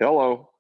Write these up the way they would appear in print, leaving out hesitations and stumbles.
Hello.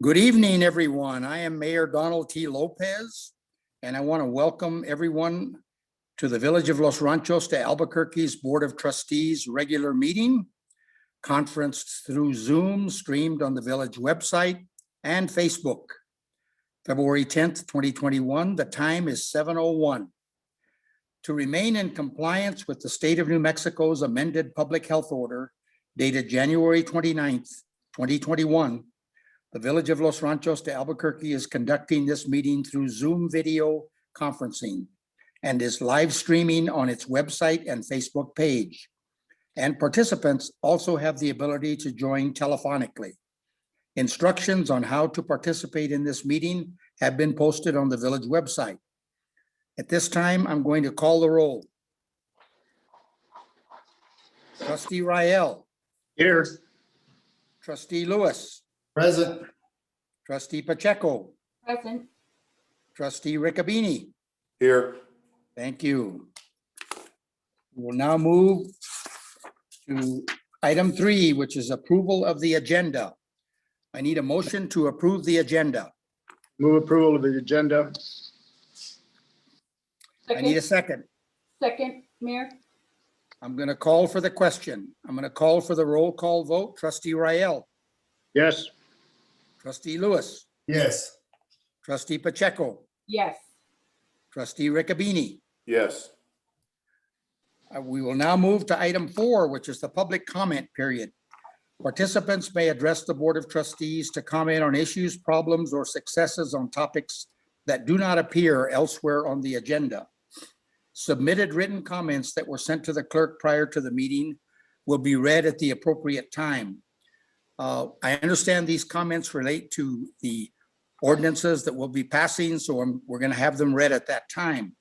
Good evening, everyone. I am Mayor Donald T. Lopez, and I want to welcome everyone to the Village of Los Ranchos de Albuquerque's Board of Trustees regular meeting, conferenced through Zoom, streamed on the village website and Facebook. February 10th, 2021, the time is 7:01. To remain in compliance with the State of New Mexico's amended public health order dated January 29th, 2021, the Village of Los Ranchos de Albuquerque is conducting this meeting through Zoom video conferencing and is live streaming on its website and Facebook page. And participants also have the ability to join telephonically. Instructions on how to participate in this meeting have been posted on the village website. At this time, I'm going to call the roll. Trustee Rael. Here. Trustee Lewis. Present. Trustee Pacheco. Present. Trustee Riccabini. Here. Thank you. We'll now move to Item 3, which is approval of the agenda. I need a motion to approve the agenda. Move approval of the agenda. I need a second. Second, Mayor. I'm going to call for the question. I'm going to call for the roll call vote. Trustee Rael, Yes. Trustee Lewis, Yes. Trustee Pacheco, Yes. Trustee Riccobeni. Yes. We will now move to item 4, which is the public comment period. Participants may address the Board of Trustees to comment on issues, problems, or successes on topics that do not appear elsewhere on the agenda. Submitted written comments that were sent to the clerk prior to the meeting will be read at the appropriate time. I understand these comments relate to the ordinances that we'll be passing, so we're going to have them read at that time.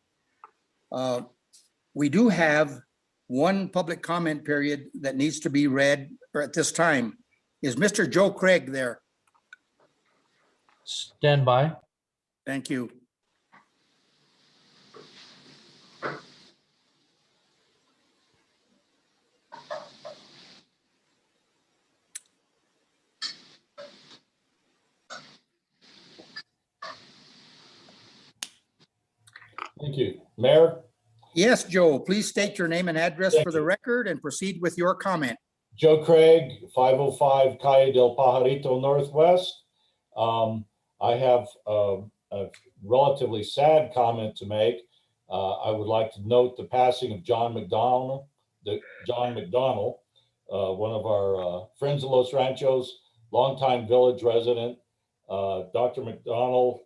We do have one public comment period that needs to be read, or at this time. Is Mr. Joe Craig there? Stand by. Thank you. Thank you. Mayor, Yes, Joe, please state your name and address Thank for the you. record and proceed with your comment. Joe Craig, 505 Calle del Pajarito Northwest. I have a relatively sad comment to make. I would like to note the passing of John McDonald, one of our friends of Los Ranchos, longtime village resident. Dr. McDonald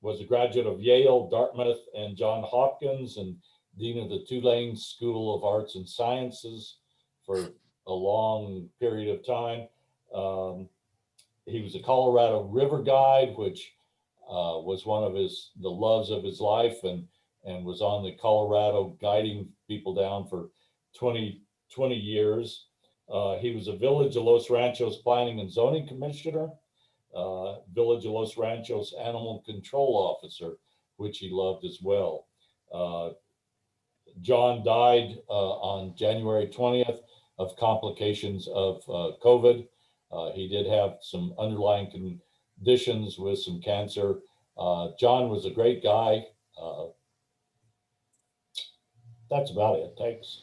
was a graduate of Yale, Dartmouth, and Johns Hopkins, and dean of the Tulane School of Arts and Sciences for a long period of time. He was a Colorado River guide, which was one of the loves of his life, and was on the Colorado guiding people down for 20 years. He was a Village of Los Ranchos Planning and Zoning Commissioner, Village of Los Ranchos Animal Control Officer, which he loved as well. John died on January 20th of complications of COVID. He did have some underlying conditions with some cancer. John was a great guy. That's about it. Thanks.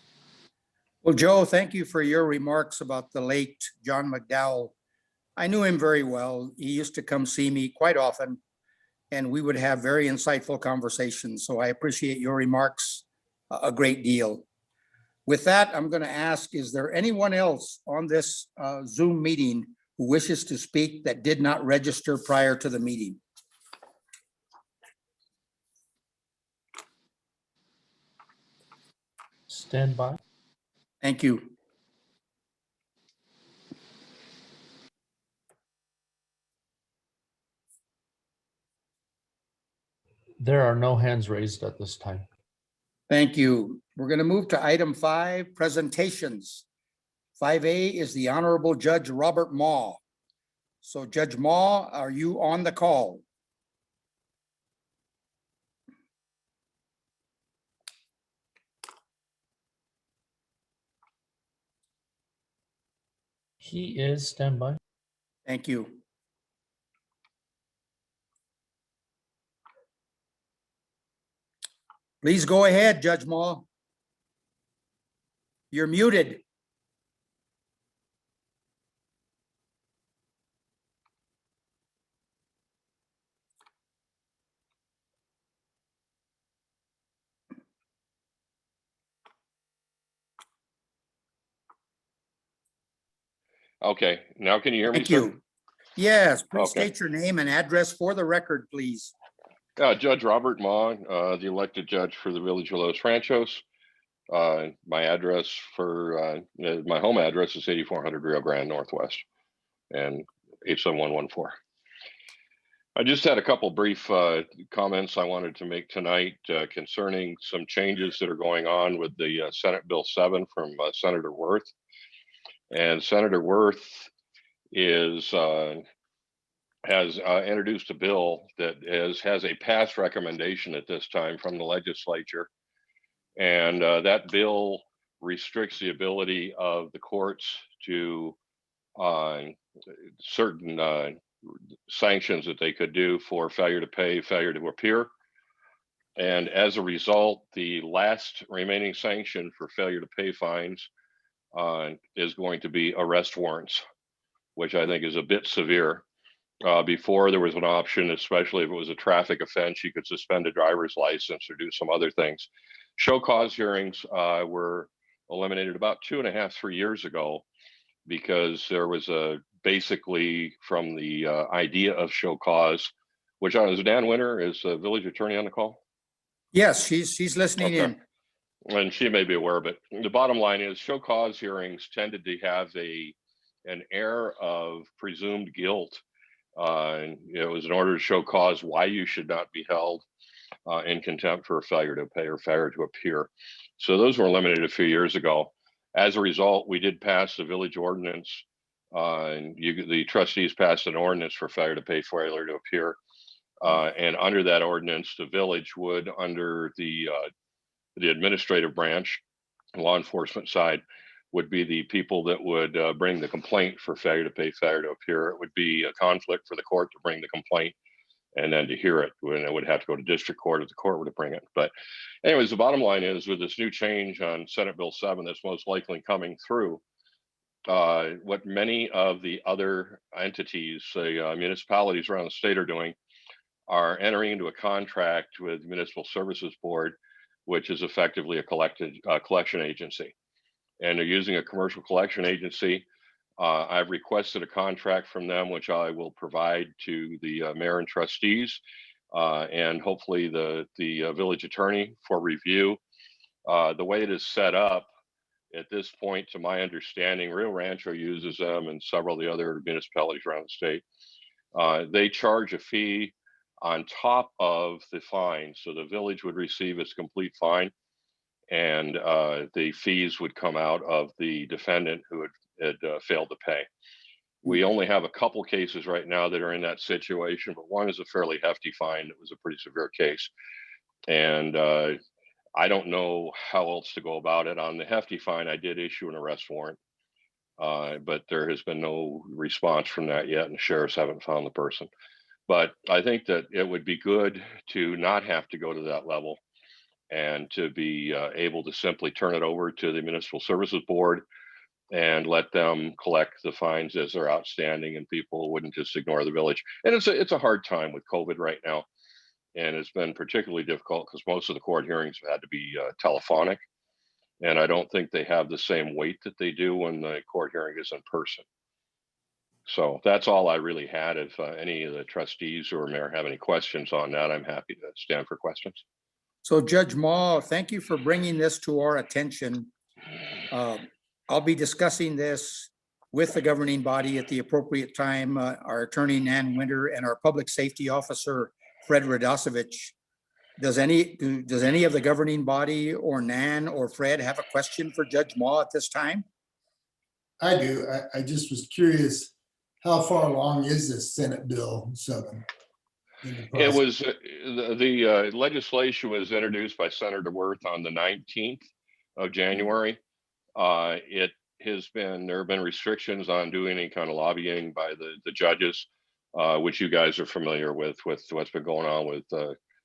Well, Joe, thank you for your remarks about the late John McDowell. I knew him very well. He used to come see me quite often, and we would have very insightful conversations. So I appreciate your remarks a great deal. With that, I'm going to ask, is there anyone else on this Zoom meeting who wishes to speak that did not register prior to the meeting? Stand by. Thank you. There are no hands raised at this time. Thank you. We're going to move to item 5, presentations. 5A is the Honorable Judge Robert Maw. So Judge Maw, are you on the call? He is. Stand by. Thank you. Please go ahead, Judge Maw. You're muted. Okay, now can you hear me, Thank sir? you. Yes, please Okay. state your name and address for the record, please. Judge Robert Maw, the elected judge for the Village of Los Ranchos. My address for my home address is 8400 Rio Grande Northwest and 87114. I just had a couple brief comments I wanted to make tonight concerning some changes that are going on with the Senate Bill 7 from Senator Worth. And Senator Worth has introduced a bill that has a pass recommendation at this time from the legislature. And that bill restricts the ability of the courts to certain sanctions that they could do for failure to pay, failure to appear. And as a result, the last remaining sanction for failure to pay fines is going to be arrest warrants, which I think is a bit severe. Before there was an option, especially if it was a traffic offense, you could suspend a driver's license or do some other things. Show cause hearings were eliminated about 2.5, 3 years ago, because there was basically from the idea of show cause, which is Dan Winter, is the village attorney on the call? Yes, she's listening Okay. in. And she may be aware of it. The bottom line is show cause hearings tended to have an air of presumed guilt. It was in order to show cause why you should not be held in contempt for a failure to pay or failure to appear. So those were eliminated a few years ago. As a result, we did pass the village ordinance. The trustees passed an ordinance for failure to pay, failure to appear. And under that ordinance, the village would, under the administrative branch, law enforcement side, would be the people that would bring the complaint for failure to pay, failure to appear. It would be a conflict for the court to bring the complaint and then to hear it, when it would have to go to district court if the court were to bring it. But anyways, the bottom line is, with this new change on Senate Bill 7 that's most likely coming through, what many of the other entities, the municipalities around the state are doing, are entering into a contract with Municipal Services Board, which is effectively a collection agency. And they're using a commercial collection agency. I've requested a contract from them, which I will provide to the mayor and trustees, and hopefully the village attorney for review. The way it is set up at this point, to my understanding, Rio Rancho uses them and several of the other municipalities around the state. They charge a fee on top of the fine. So the village would receive its complete fine, and the fees would come out of the defendant who had failed to pay. We only have a couple cases right now that are in that situation, but one is a fairly hefty fine. It was a pretty severe case. And I don't know how else to go about it. On the hefty fine, I did issue an arrest warrant, but there has been no response from that yet, and the sheriffs haven't found the person. But I think that it would be good to not have to go to that level, and to be able to simply turn it over to the Municipal Services Board and let them collect the fines as they're outstanding, and people wouldn't just ignore the village. And it's a hard time with COVID right now, and it's been particularly difficult because most of the court hearings have had to be telephonic, and I don't think they have the same weight that they do when the court hearing is in person. So that's all I really had. If any of the trustees or mayor have any questions on that, I'm happy to stand for questions. So Judge Ma, thank you for bringing this to our attention. I'll be discussing this with the governing body at the appropriate time. Our attorney, Nan Winter, and our public safety officer, Fred Radosevich. Does any of the governing body or Nan or Fred have a question for Judge Ma at this time? I do. I just was curious, how far along is this Senate Bill 7? It was the legislation was introduced by Senator Worth on the 19th of January. It has been, there have been restrictions on doing any kind of lobbying by the judges, which you guys are familiar with what's been going on with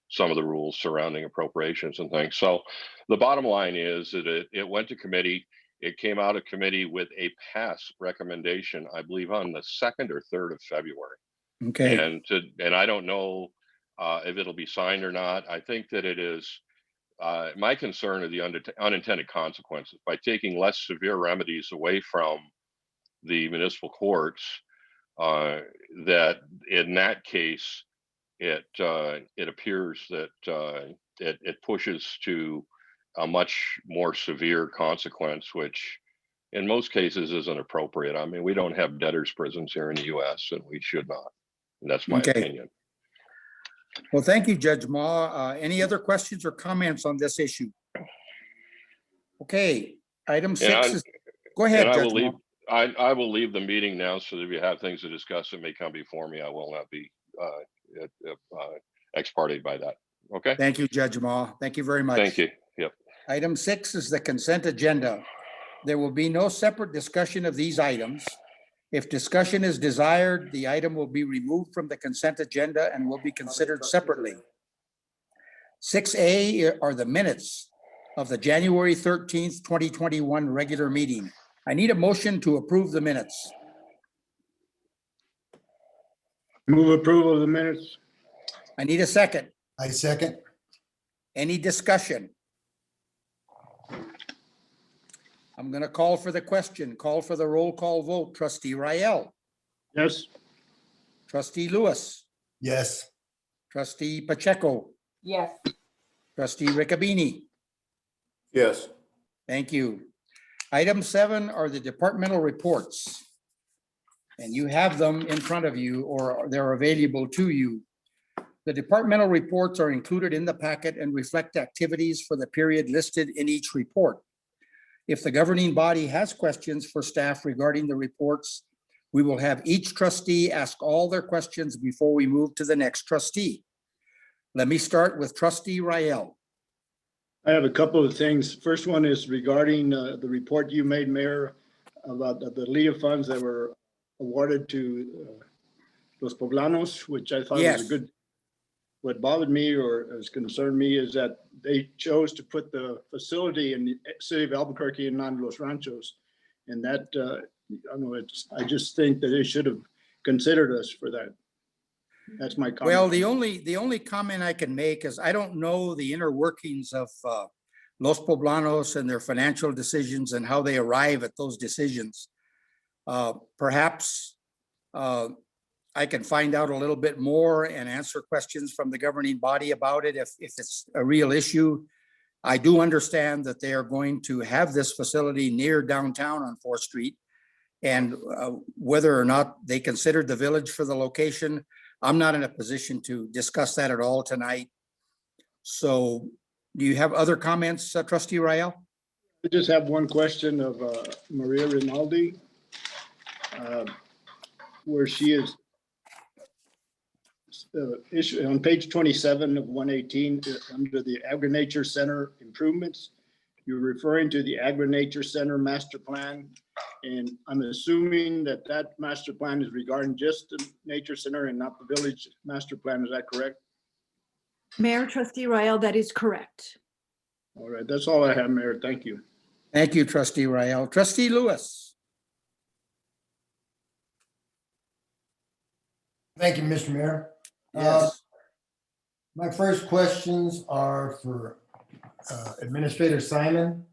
some of the rules surrounding appropriations and things. So the bottom line is that it went to committee. It came out of committee with a pass recommendation, I believe, on the 2nd or 3rd of February. Okay. And I don't know if it'll be signed or not. I think that it is. My concern are the unintended consequences by taking less severe remedies away from the municipal courts. That in that case, it appears that it pushes to a much more severe consequence, which in most cases isn't appropriate. I mean, we don't have debtors' prisons here in the U.S., and we should not. And that's my opinion. Well, thank you, Judge Ma. Any other questions or comments on this issue? Okay, item 6 is, go ahead, Judge Ma. I will leave the meeting now, so that if you have things to discuss that may come before me, I will not be ex parte by that. Okay. Thank you, Judge Ma. Thank you very much. Thank you. Yep. Item 6 is the consent agenda. There will be no separate discussion of these items. If discussion is desired, the item will be removed from the consent agenda and will be considered separately. 6A are the minutes of the January 13th, 2021 regular meeting. I need a motion to approve the minutes. Move approval of the minutes. I need a second. I second. Any discussion? I'm going to call for the question, call for the roll call vote. Trustee Rael, Yes. Trustee Lewis, Yes. Trustee Pacheco, Yes. Trustee Riccabini. Yes. Thank you. Item 7 are the departmental reports. And you have them in front of you or they're available to you. The departmental reports are included in the packet and reflect activities for the period listed in each report. If the governing body has questions for staff regarding the reports, we will have each trustee ask all their questions before we move to the next trustee. Let me start with Trustee Rael. I have a couple of things. First one is regarding the report you made, Mayor, about the LEA funds that were awarded to Los Poblanos, which I thought was Yes. a good. What bothered me or has concerned me is that they chose to put the facility in the city of Albuquerque and not Los Ranchos. And that, I know I just think that they should have considered us for that. That's my comment. Well, the only comment I can make is I don't know the inner workings of Los Poblanos and their financial decisions and how they arrive at those decisions. Perhaps I can find out a little bit more and answer questions from the governing body about it if it's a real issue. I do understand that they are going to have this facility near downtown on 4th Street. And whether or not they considered the village for the location, I'm not in a position to discuss that at all tonight. So do you have other comments, Trustee Rael? I just have one question of Maria Rinaldi, where she is issue on page 27 of 118 under the Agri-Nature Center improvements. You're referring to the Agri-Nature Center master plan, and I'm assuming that that master plan is regarding just the nature center and not the village master plan. Is that correct? Mayor, Trustee Rael, that is correct. All right, that's all I have, Mayor. Thank you. Thank you, Trustee Rael. Trustee Lewis. Thank you, Mr. Mayor. Yes. My first questions are for Administrator Simon.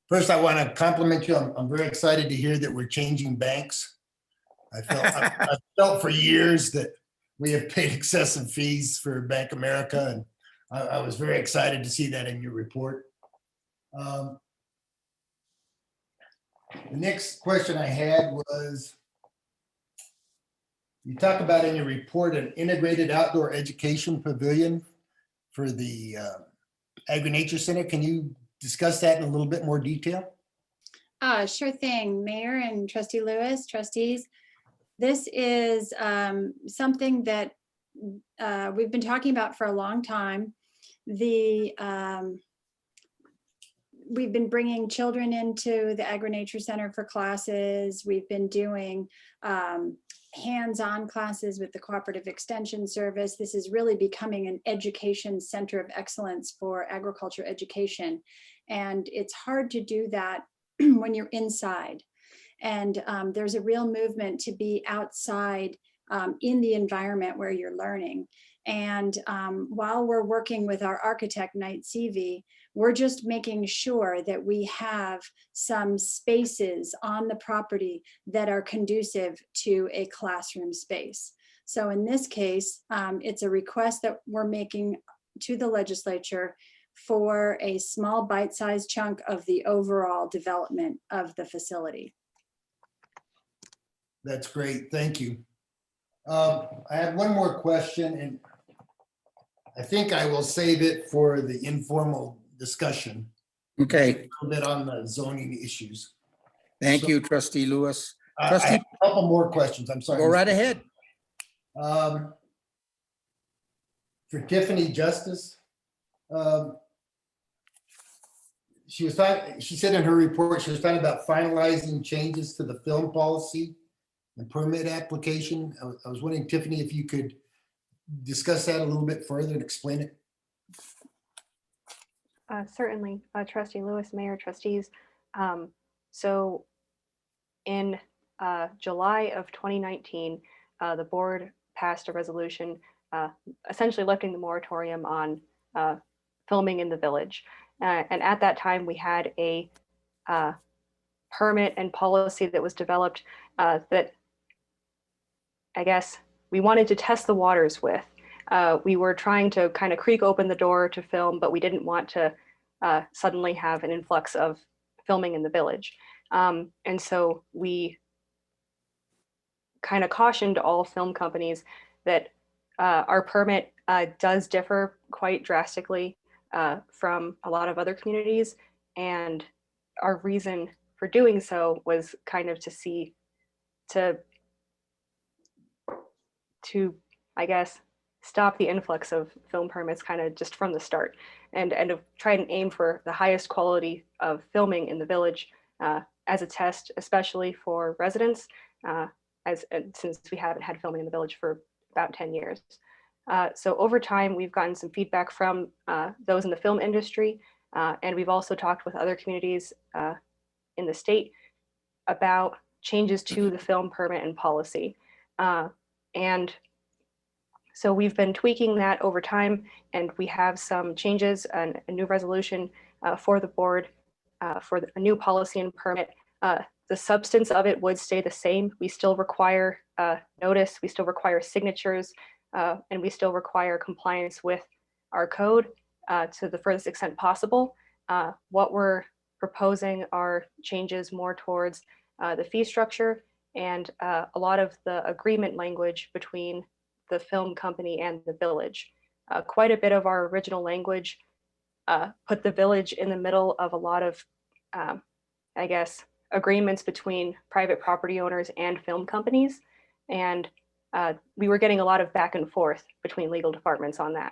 First, I want to compliment you. I'm very excited to hear that we're changing banks. I felt for years that we have paid excessive fees for Bank America, and I was very excited to see that in your report. The next question I had was, you talk about in your report an integrated outdoor education pavilion for the Agri-Nature Center. Can you discuss that in a little bit more detail? Sure thing, Mayor and Trustee Lewis, trustees. This is something that we've been talking about for a long time. We've been bringing children into the Agri-Nature Center for classes. We've been doing hands-on classes with the Cooperative Extension Service. This is really becoming an education center of excellence for agriculture education. And it's hard to do that when you're inside. And there's a real movement to be outside in the environment where you're learning. And while we're working with our architect, Knight CV, we're just making sure that we have some spaces on the property that are conducive to a classroom space. So in this case, it's a request that we're making to the legislature for a small bite-sized chunk of the overall development of the facility. That's great. Thank you. I have one more question, and I think I will save it for the informal discussion. Okay, A little bit on the zoning issues. thank you, Trustee Lewis. I Trustee, have a couple more questions. I'm sorry. go right ahead. For Tiffany Justice, she said in her report, she was talking about finalizing changes to the film policy and permit application. I was wondering, Tiffany, if you could discuss that a little bit further and explain it. Certainly, Trustee Lewis, Mayor, Trustees. So in July of 2019, the board passed a resolution essentially lifting the moratorium on filming in the village. And at that time, we had a permit and policy that was developed that I guess we wanted to test the waters with. We were trying to kind of creak open the door to film, but we didn't want to suddenly have an influx of filming in the village. And so we kind of cautioned all film companies that our permit does differ quite drastically from a lot of other communities. And our reason for doing so was kind of to I guess, stop the influx of film permits kind of just from the start, and to try and aim for the highest quality of filming in the village as a test, especially for residents, since we haven't had filming in the village for about 10 years. So over time, we've gotten some feedback from those in the film industry, and we've also talked with other communities in the state about changes to the film permit and policy. And so we've been tweaking that over time, and we have some changes and a new resolution for the board for a new policy and permit. The substance of it would stay the same. We still require notice, we still require signatures, and we still require compliance with our code to the furthest extent possible. What we're proposing are changes more towards the fee structure and a lot of the agreement language between the film company and the village. Quite a bit of our original language put the village in the middle of a lot of, I guess, agreements between private property owners and film companies. And we were getting a lot of back and forth between legal departments on that.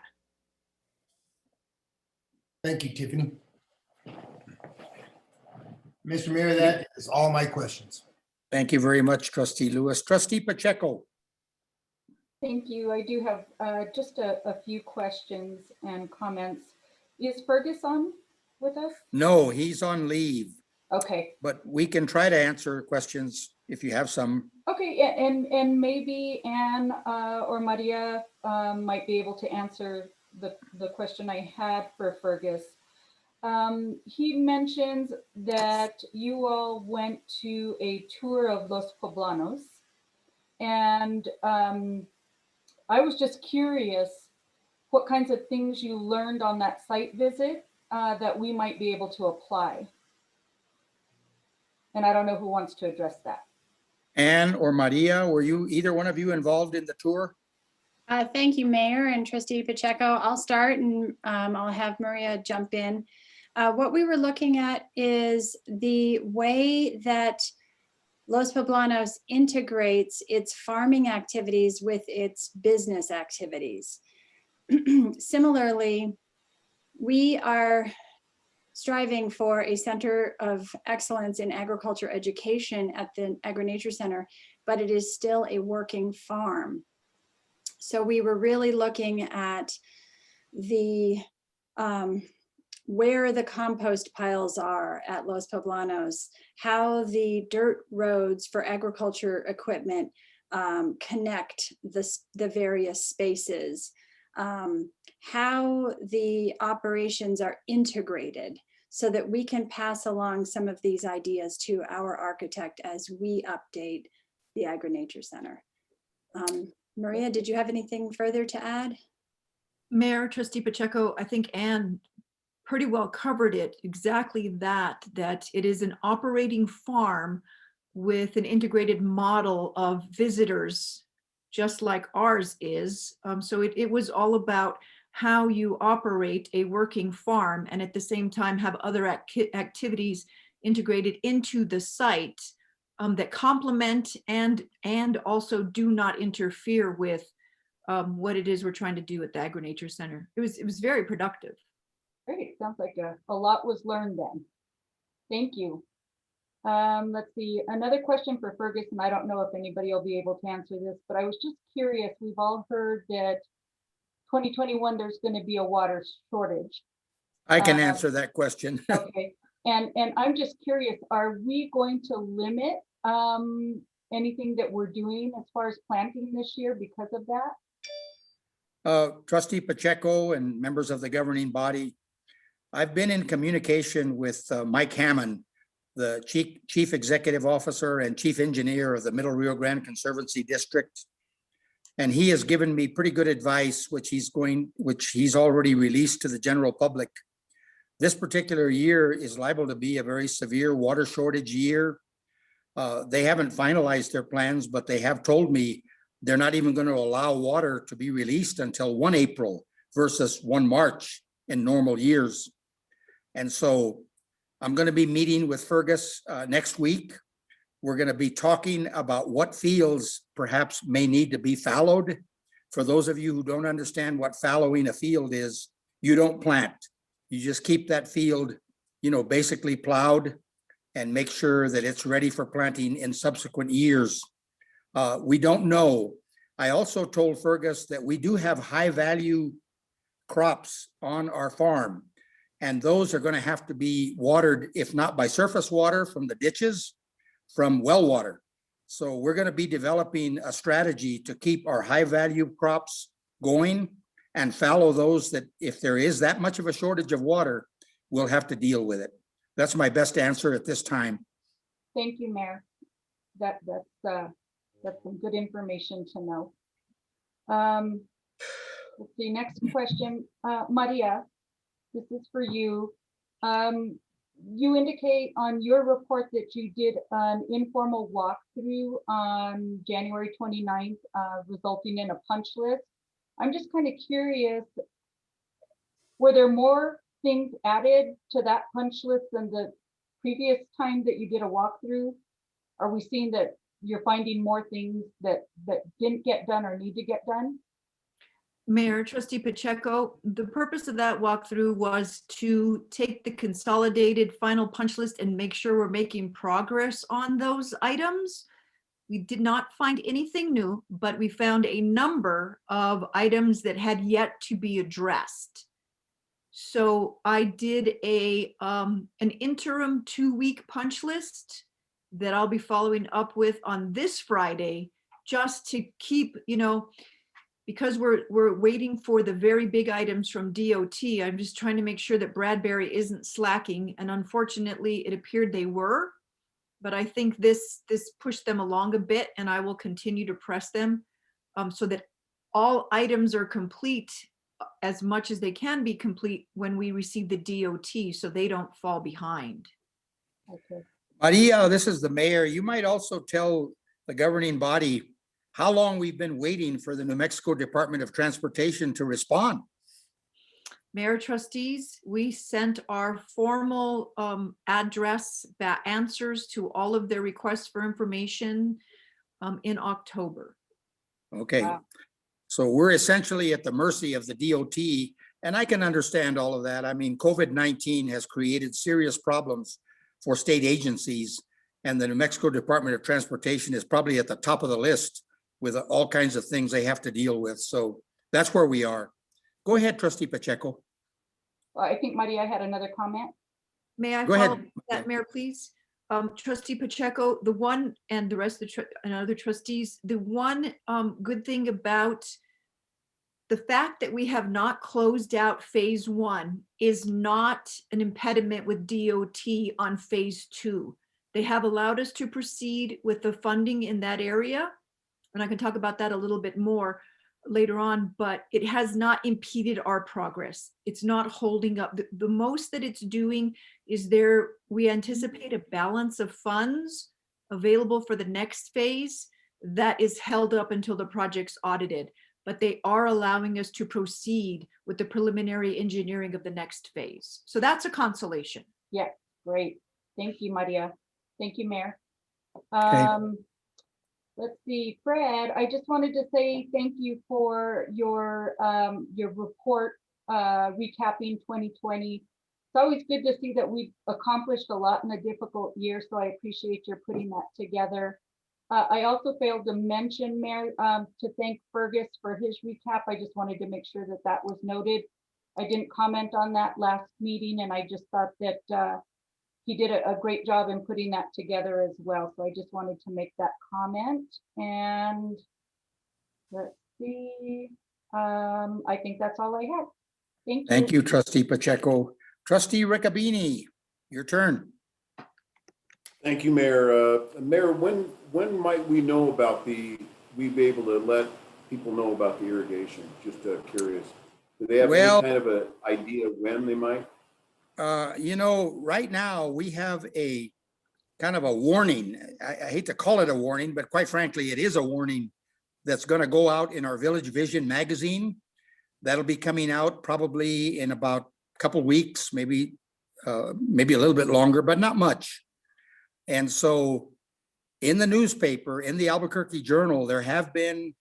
Thank you, Tiffany. Mr. Mayor, that is all my questions. Thank you very much, Trustee Lewis. Trustee Pacheco. Thank you. I do have just a few questions and comments. Is Fergus on with us? No, he's on leave, Okay. but we can try to answer questions if you have some. Okay, and maybe Anne or Maria might be able to answer the question I had for Fergus. He mentions that you all went to a tour of Los Poblanos, and I was just curious what kinds of things you learned on that site visit that we might be able to apply. And I don't know who wants to address that. Anne or Maria, were you, either one of you, involved in the tour? Thank you, Mayor and Trustee Pacheco. I'll start and I'll have Maria jump in. What we were looking at is the way that Los Poblanos integrates its farming activities with its business activities. Similarly, we are striving for a center of excellence in agriculture education at the Agri-Nature Center, but it is still a working farm. So we were really looking at the where the compost piles are at Los Poblanos, how the dirt roads for agriculture equipment connect the various spaces, how the operations are integrated so that we can pass along some of these ideas to our architect as we update the Agri-Nature Center. Maria, did you have anything further to add? Mayor, Trustee Pacheco, I think Anne pretty well covered it, exactly that it is an operating farm with an integrated model of visitors, just like ours is. So it was all about how you operate a working farm and at the same time have other activities integrated into the site that complement and also do not interfere with what it is we're trying to do at the Agri-Nature Center. It was very productive. Great, sounds like a lot was learned then. Thank you. Let's see, another question for Fergus, and I don't know if anybody will be able to answer this, but I was just curious, we've all heard that 2021, there's gonna be a water shortage. I can answer that question. Okay, and I'm just curious, are we going to limit anything that we're doing as far as planting this year because of that? Trustee Pacheco and members of the governing body, I've been in communication with Mike Hammond, the Chief Executive Officer and Chief Engineer of the Middle Rio Grande Conservancy District. And he has given me pretty good advice, which he's already released to the general public. This particular year is liable to be a very severe water shortage year. They haven't finalized their plans, but they have told me they're not even going to allow water to be released until 1 April versus 1 March in normal years. And so I'm going to be meeting with Fergus next week. We're going to be talking about what fields perhaps may need to be fallowed. For those of you who don't understand what fallowing a field is, you don't plant. You just keep that field, basically plowed and make sure that it's ready for planting in subsequent years. We don't know. I also told Fergus that we do have high value crops on our farm, and those are going to have to be watered, if not by surface water from the ditches, from well water. So we're going to be developing a strategy to keep our high value crops going and fallow those that, if there is that much of a shortage of water, we'll have to deal with it. That's my best answer at this time. Thank you, Mayor. That's some good information to know. Let's see, next question. Maria, this is for you. You indicate on your report that you did an informal walkthrough on January 29th, resulting in a punch list. I'm just kind of curious, were there more things added to that punch list than the previous time that you did a walkthrough? Are we seeing that you're finding more things that didn't get done or need to get done? Mayor, Trustee Pacheco, the purpose of that walkthrough was to take the consolidated final punch list and make sure we're making progress on those items. We did not find anything new, but we found a number of items that had yet to be addressed. So I did an interim 2-week punch list that I'll be following up with on this Friday, just to keep, because we're waiting for the very big items from DOT. I'm just trying to make sure that Bradbury isn't slacking, and unfortunately it appeared they were. But I think this pushed them along a bit, and I will continue to press them so that all items are complete as much as they can be complete when we receive the DOT, so they don't fall behind. Okay. Maria, this is the mayor. You might also tell the governing body how long we've been waiting for the New Mexico Department of Transportation to respond. Mayor, trustees, we sent our formal address answers to all of their requests for information in October. Okay. Wow. So we're essentially at the mercy of the DOT, and I can understand all of that. I mean, COVID-19 has created serious problems for state agencies, and the New Mexico Department of Transportation is probably at the top of the list with all kinds of things they have to deal with. So that's where we are. Go ahead, Trustee Pacheco. I think Maria had another comment. May I Go follow ahead. up with that, Mayor, please? Trustee Pacheco, the one, and the rest of the and other trustees, the one good thing about the fact that we have not closed out phase 1 is not an impediment with DOT on phase 2. They have allowed us to proceed with the funding in that area, and I can talk about that a little bit more later on, but it has not impeded our progress. It's not holding up. The most that it's doing is we anticipate a balance of funds available for the next phase that is held up until the project's audited, but they are allowing us to proceed with the preliminary engineering of the next phase. So that's a consolation. Yeah, great. Thank you, Maria. Thank you, Mayor. Let's see, Fred, I just wanted to say thank you for your report recapping 2020. It's always good to see that we've accomplished a lot in a difficult year, so I appreciate your putting that together. I also failed to mention, Mayor, to thank Fergus for his recap. I just wanted to make sure that that was noted. I didn't comment on that last meeting, and I just thought that he did a great job in putting that together as well. So I just wanted to make that comment. And let's see, I think that's all I have. Thank you. Thank you, Trustee Pacheco. Trustee Riccabini, your turn. Thank you, Mayor. Mayor, when might we know about we be able to let people know about the irrigation? Just curious. Do they have Well, any kind of an idea when they might? You know, right now we have a kind of a warning. I hate to call it a warning, but quite frankly, it is a warning that's going to go out in our Village Vision magazine. That'll be coming out probably in about a couple weeks, maybe a little bit longer, but not much. And so in the newspaper, in the Albuquerque Journal, there have been,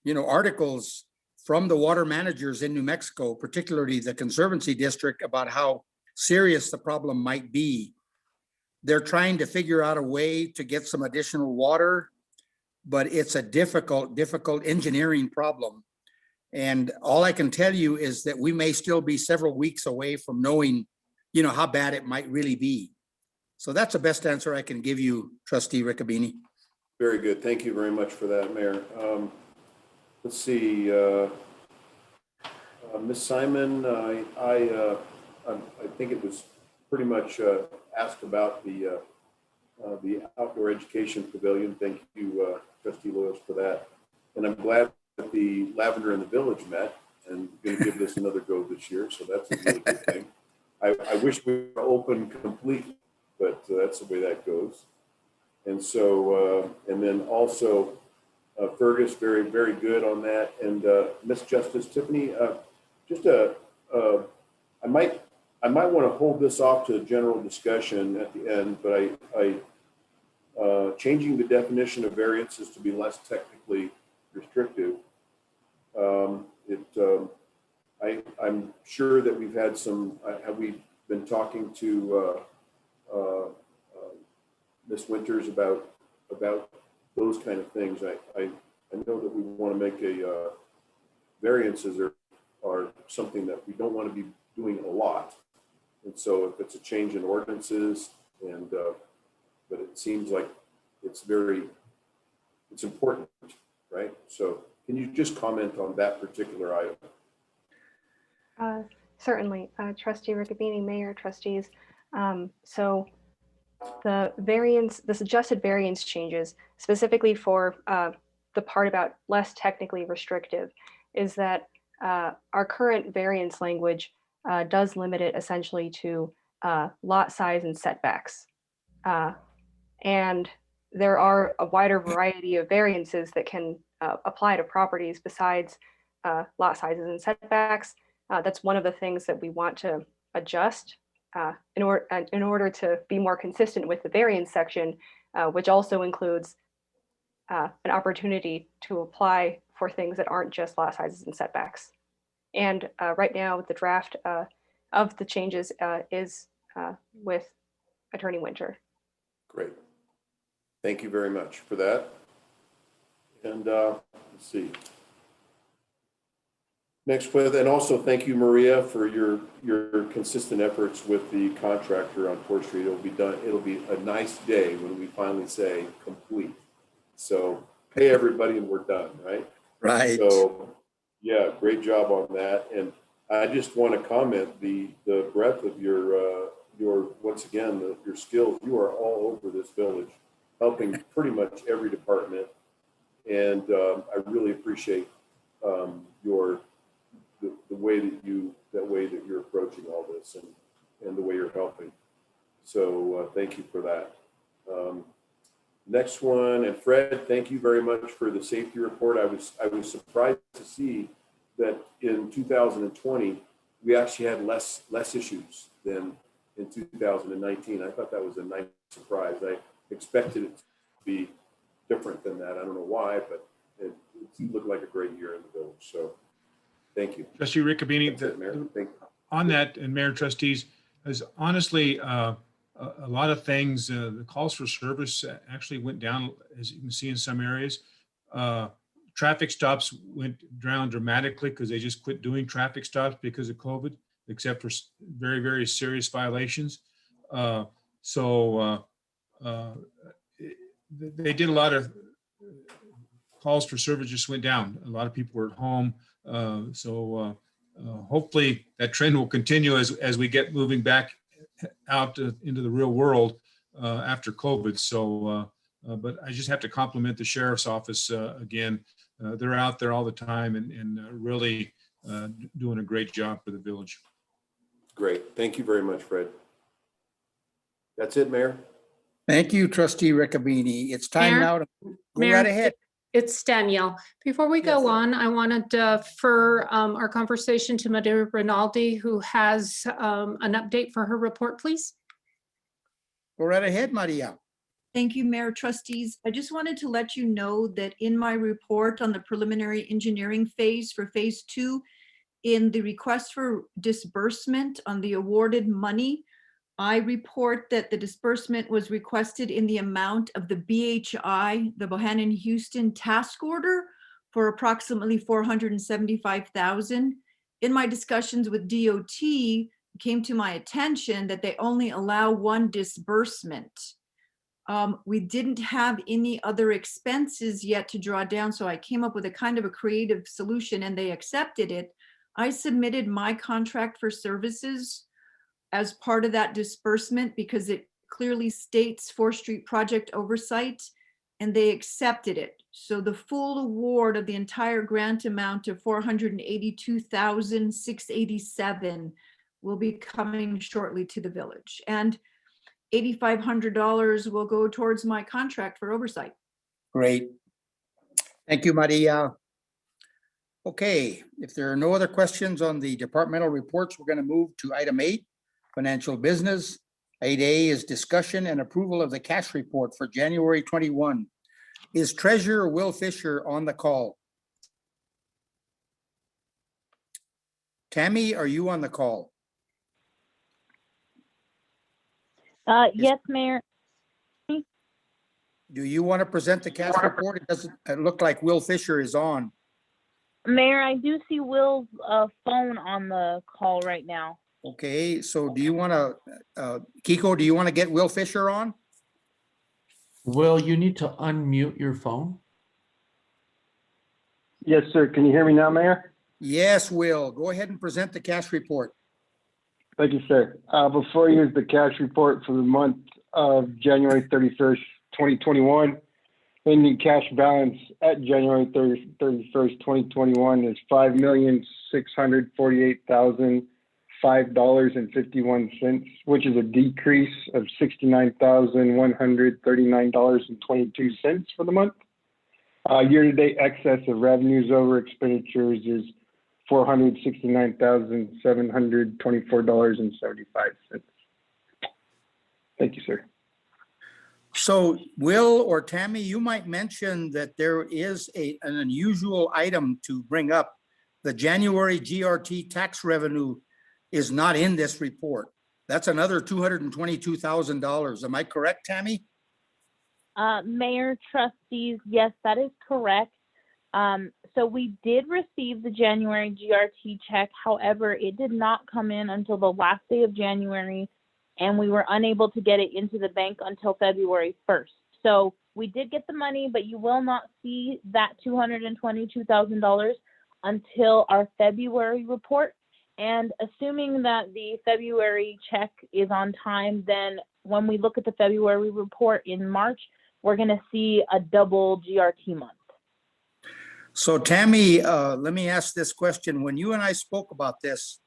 articles from the water managers in New Mexico, particularly the Conservancy District, about how serious the problem might be. They're trying to figure out a way to get some additional water, but it's a difficult engineering problem. And all I can tell you is that we may still be several weeks away from knowing, how bad it might really be. So that's the best answer I can give you, Trustee Riccabini. Very good. Thank you very much for that, Mayor. Let's see, Ms. Simon, I think it was pretty much asked about the outdoor education pavilion. Thank you, Trustee Lewis, for that. And I'm glad that the Lavender in the Village met and going to give this another go this year. So that's a really good thing. I wish we were open completely, but that's the way that goes. And so, and then also Fergus, very, very good on that. And Miss Justice Tiffany, I might want to hold this off to a general discussion at the end, but changing the definition of variances to be less technically restrictive. I'm sure that we've had some, have we been talking to Ms. Winters about those kind of things? I know that we want to make variances are something that we don't want to be doing a lot. And so if it's a change in ordinances but it seems like it's important, right? So can you just comment on that particular item? Certainly, Trustee Riccabini, Mayor, Trustees. So the suggested variance changes specifically for the part about less technically restrictive is that our current variance language does limit it essentially to lot size and setbacks. And there are a wider variety of variances that can apply to properties besides lot sizes and setbacks. That's one of the things that we want to adjust in order to be more consistent with the variance section, which also includes an opportunity to apply for things that aren't just lot sizes and setbacks. And right now, the draft of the changes is with Attorney Winter. Great. Thank you very much for that. And let's see. Next with, and also thank you, Maria, for your consistent efforts with the contractor on 4th Street. It'll be done. It'll be a nice day when we finally say complete. So pay everybody and we're done, right? Right. So yeah, great job on that. And I just want to comment the breadth of your once again your skills. You are all over this village, helping pretty much every department, and I really appreciate the way that you're approaching all this and the way you're helping. So thank you for that. Next one, and Fred, thank you very much for the safety report. I was surprised to see that in 2020 we actually had less issues than in 2019. I thought that was a nice surprise. I expected it to be different than that. I don't know why, but it looked like a great year in the village. So Thank you. Trustee Riccobeni, That's it, Mayor. Thank you. on that, and Mayor, Trustees, is honestly a lot of things, the calls for service actually went down, as you can see in some areas. Traffic stops went down dramatically because they just quit doing traffic stops because of COVID, except for very, very serious violations. They did a lot of calls for service just went down. A lot of people were at home. Hopefully that trend will continue as we get moving back out into the real world after COVID. But I just have to compliment the sheriff's office again. They're out there all the time and really doing a great job for the village. Great. Thank you very much, Fred. That's it, Mayor. Thank you, Trustee Riccobeni. It's time Mayor? now to go Mayor, right ahead. It's Danielle. Before we go Yes. on, I want to defer our conversation to Maria Rinaldi, who has an update for her report, please. Go right ahead, Maria. Thank you, Mayor, Trustees. I just wanted to let you know that in my report on the preliminary engineering phase for phase 2, in the request for disbursement on the awarded money, I report that the disbursement was requested in the amount of the BHI, the Bohannon-Houston task order, for approximately $475,000. In my discussions with DOT, it came to my attention that they only allow one disbursement. We didn't have any other expenses yet to draw down, so I came up with a kind of a creative solution and they accepted it. I submitted my contract for services as part of that disbursement because it clearly states 4th Street project oversight, and they accepted it. So the full award of the entire grant amount of $482,687 will be coming shortly to the village. And $8,500 will go towards my contract for oversight. Great. Thank you, Maria. Okay, if there are no other questions on the departmental reports, we're going to move to item 8, financial business. 8A is discussion and approval of the cash report for January 21. Is Treasurer Will Fisher on the call? Tammy, are you on the call? Yes, Mayor. Do you want to present the cash report? It doesn't look like Will Fisher is on. Mayor, I do see Will's phone on the call right now. Okay, so do you want to, Kiko, do you want to get Will Fisher on? Will, you need to unmute your phone. Yes, sir. Can you hear me now, Mayor? Yes, Will. Go ahead and present the cash report. Thank you, sir. Before you is the cash report for the month of January 31st, 2021. Ending cash balance at January 31st, 2021 is $5,648,005.51, which is a decrease of $69,139.22 for the month. Year-to-date excess of revenues over expenditures is $469,724.75. Thank you, sir. So Will or Tammy, you might mention that there is an unusual item to bring up. The January GRT tax revenue is not in this report. That's another $222,000. Am I correct, Tammy? Mayor, Trustees, yes, that is correct. So we did receive the January GRT check. However, it did not come in until the last day of January, and we were unable to get it into the bank until February 1st. So we did get the money, but you will not see that $222,000 until our February report. And assuming that the February check is on time, then when we look at the February report in March, we're going to see a double GRT month. So Tammy, let me ask this question. When you and I spoke about this,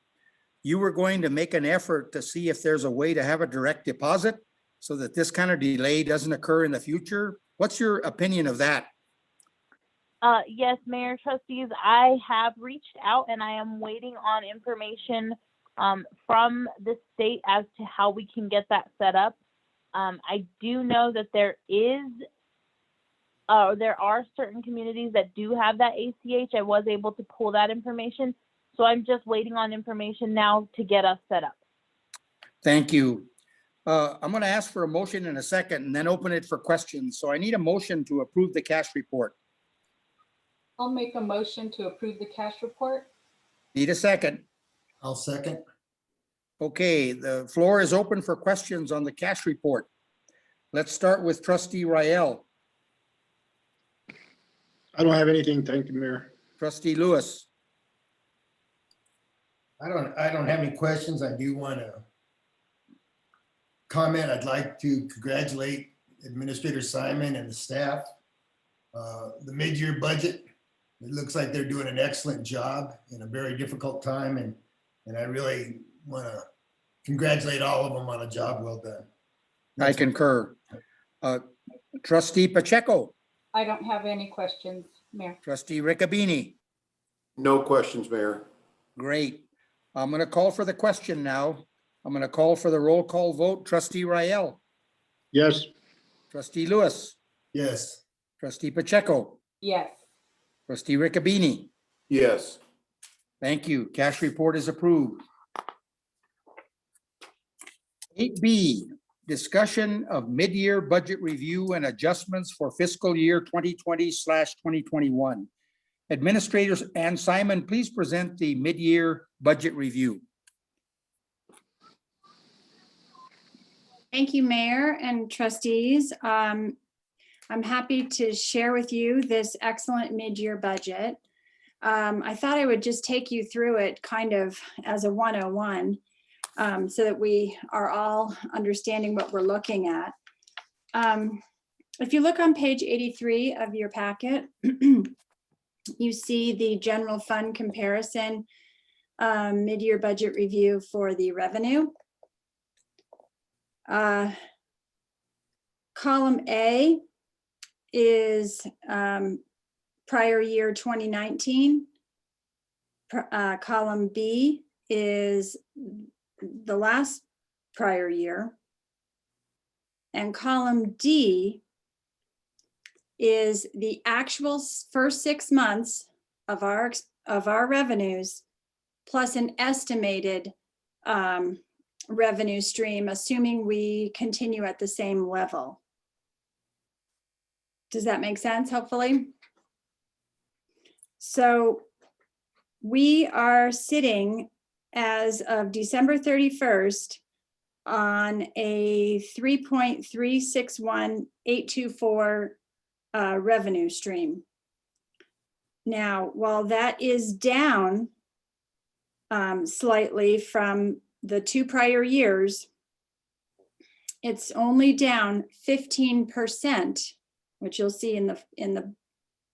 you were going to make an effort to see if there's a way to have a direct deposit so that this kind of delay doesn't occur in the future. What's your opinion of that? Yes, Mayor, Trustees, I have reached out and I am waiting on information from the state as to how we can get that set up. I do know that there are certain communities that do have that ACH. I was able to pull that information. So I'm just waiting on information now to get us set up. Thank you. I'm going to ask for a motion in a second and then open it for questions. So I need a motion to approve the cash report. I'll make a motion to approve the cash report. Need a second. I'll second. Okay, the floor is open for questions on the cash report. Let's start with Trustee Rael. I don't have anything. Thank you, Mayor. Trustee Lewis. I don't have any questions. I do want to comment. I'd like to congratulate Administrator Simon and the staff. The mid-year budget, it looks like they're doing an excellent job in a very difficult time, and I really want to congratulate all of them on a job well done. I concur. Trustee Pacheco. I don't have any questions, Mayor. Trustee Riccobeni. No questions, Mayor. Great. I'm going to call for the question now. I'm going to call for the roll call vote. Trustee Rael. Yes. Trustee Lewis. Yes. Trustee Pacheco. Yes. Trustee Riccobeni. Yes. Thank you. Cash report is approved. 8B, discussion of mid-year budget review and adjustments for fiscal year 2020/2021. Administrators and Simon, please present the mid-year budget review. Thank you, Mayor and trustees. I'm happy to share with you this excellent mid-year budget. I thought I would just take you through it kind of as a 101 so that we are all understanding what we're looking at. If you look on page 83 of your packet, you see the general fund comparison mid-year budget review for the revenue. Column A is prior year 2019. Column B is the last prior year. And column D is the actual first 6 months of our revenues plus an estimated revenue stream, assuming we continue at the same level. Does that make sense, hopefully? So we are sitting as of December 31st on a 3.361824 revenue stream. Now, while that is down slightly from the 2 prior years, it's only down 15%, which you'll see in the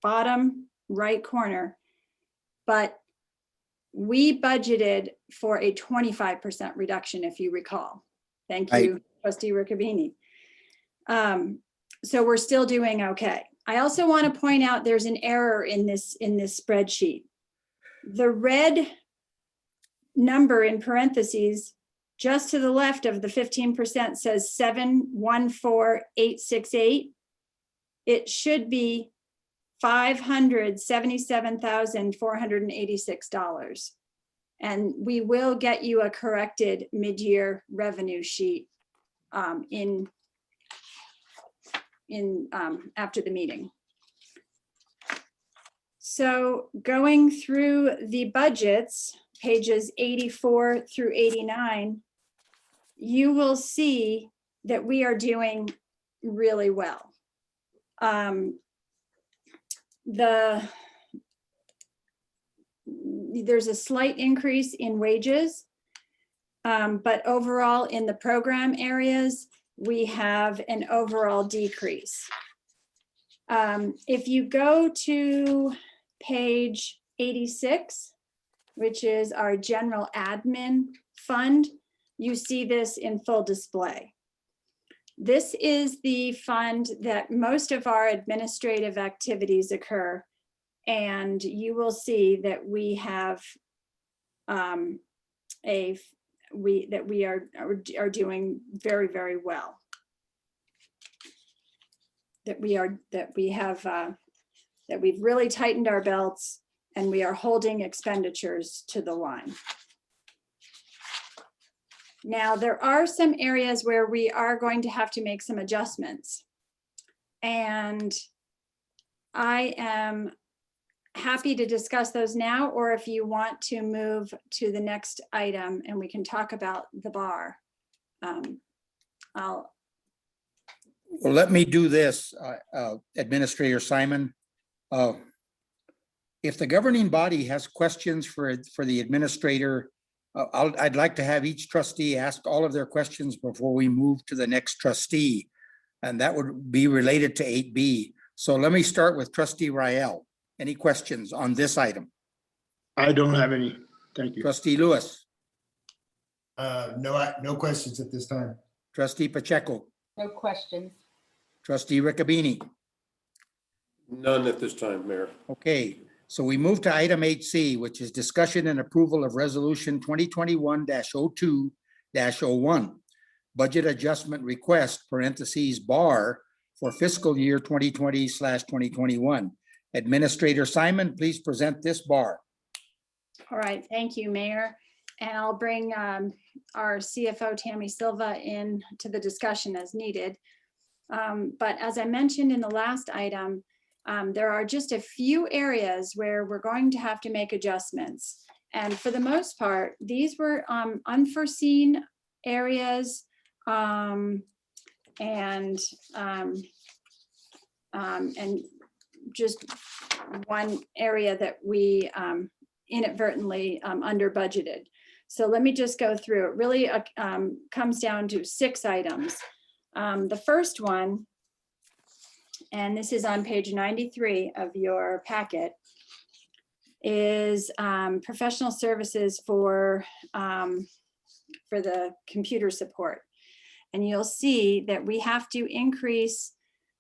bottom right corner. But we budgeted for a 25% reduction, if you recall. Thank you, Trustee Riccobeni. So we're still doing okay. I also want to point out there's an error in this spreadsheet. The red number in parentheses just to the left of the 15% says 714,868. It should be $577,486. And we will get you a corrected mid-year revenue sheet after the meeting. So going through the budgets, pages 84 through 89, you will see that we are doing really well. There's a slight increase in wages, but overall in the program areas, we have an overall decrease. If you go to page 86, which is our general admin fund, you see this in full display. This is the fund that most of our administrative activities occur, and you will see that we have we are doing very, very well. That we've really tightened our belts And we are holding expenditures to the line. Now, there are some areas where we are going to have to make some adjustments. And I am happy to discuss those now, or if you want to move to the next item and we can talk about the bar. Well, let me do this, Administrator Simon. If the governing body has questions for the administrator, I'd like to have each trustee ask all of their questions before we move to the next trustee. And that would be related to 8B. So let me start with Trustee Rael. Any questions on this item? I don't have any. Thank you. Trustee Lewis, No questions at this time. Trustee Pacheco, No questions. Trustee Riccobeni. None at this time, Mayor. Okay, so we move to item 8C, which is discussion and approval of resolution 2021-02-01, budget adjustment request, parentheses, bar for fiscal year 2020/2021. Administrator Simon, please present this bar. All right, thank you, Mayor. And I'll bring our CFO, Tammy Silva, in to the discussion as needed. But as I mentioned in the last item, there are just a few areas where we're going to have to make adjustments. And for the most part, these were unforeseen areas and just one area that we inadvertently under budgeted. So let me just go through. It really comes down to 6 items. The first one, and this is on page 93 of your packet, is professional services for the computer support. And you'll see that we have to increase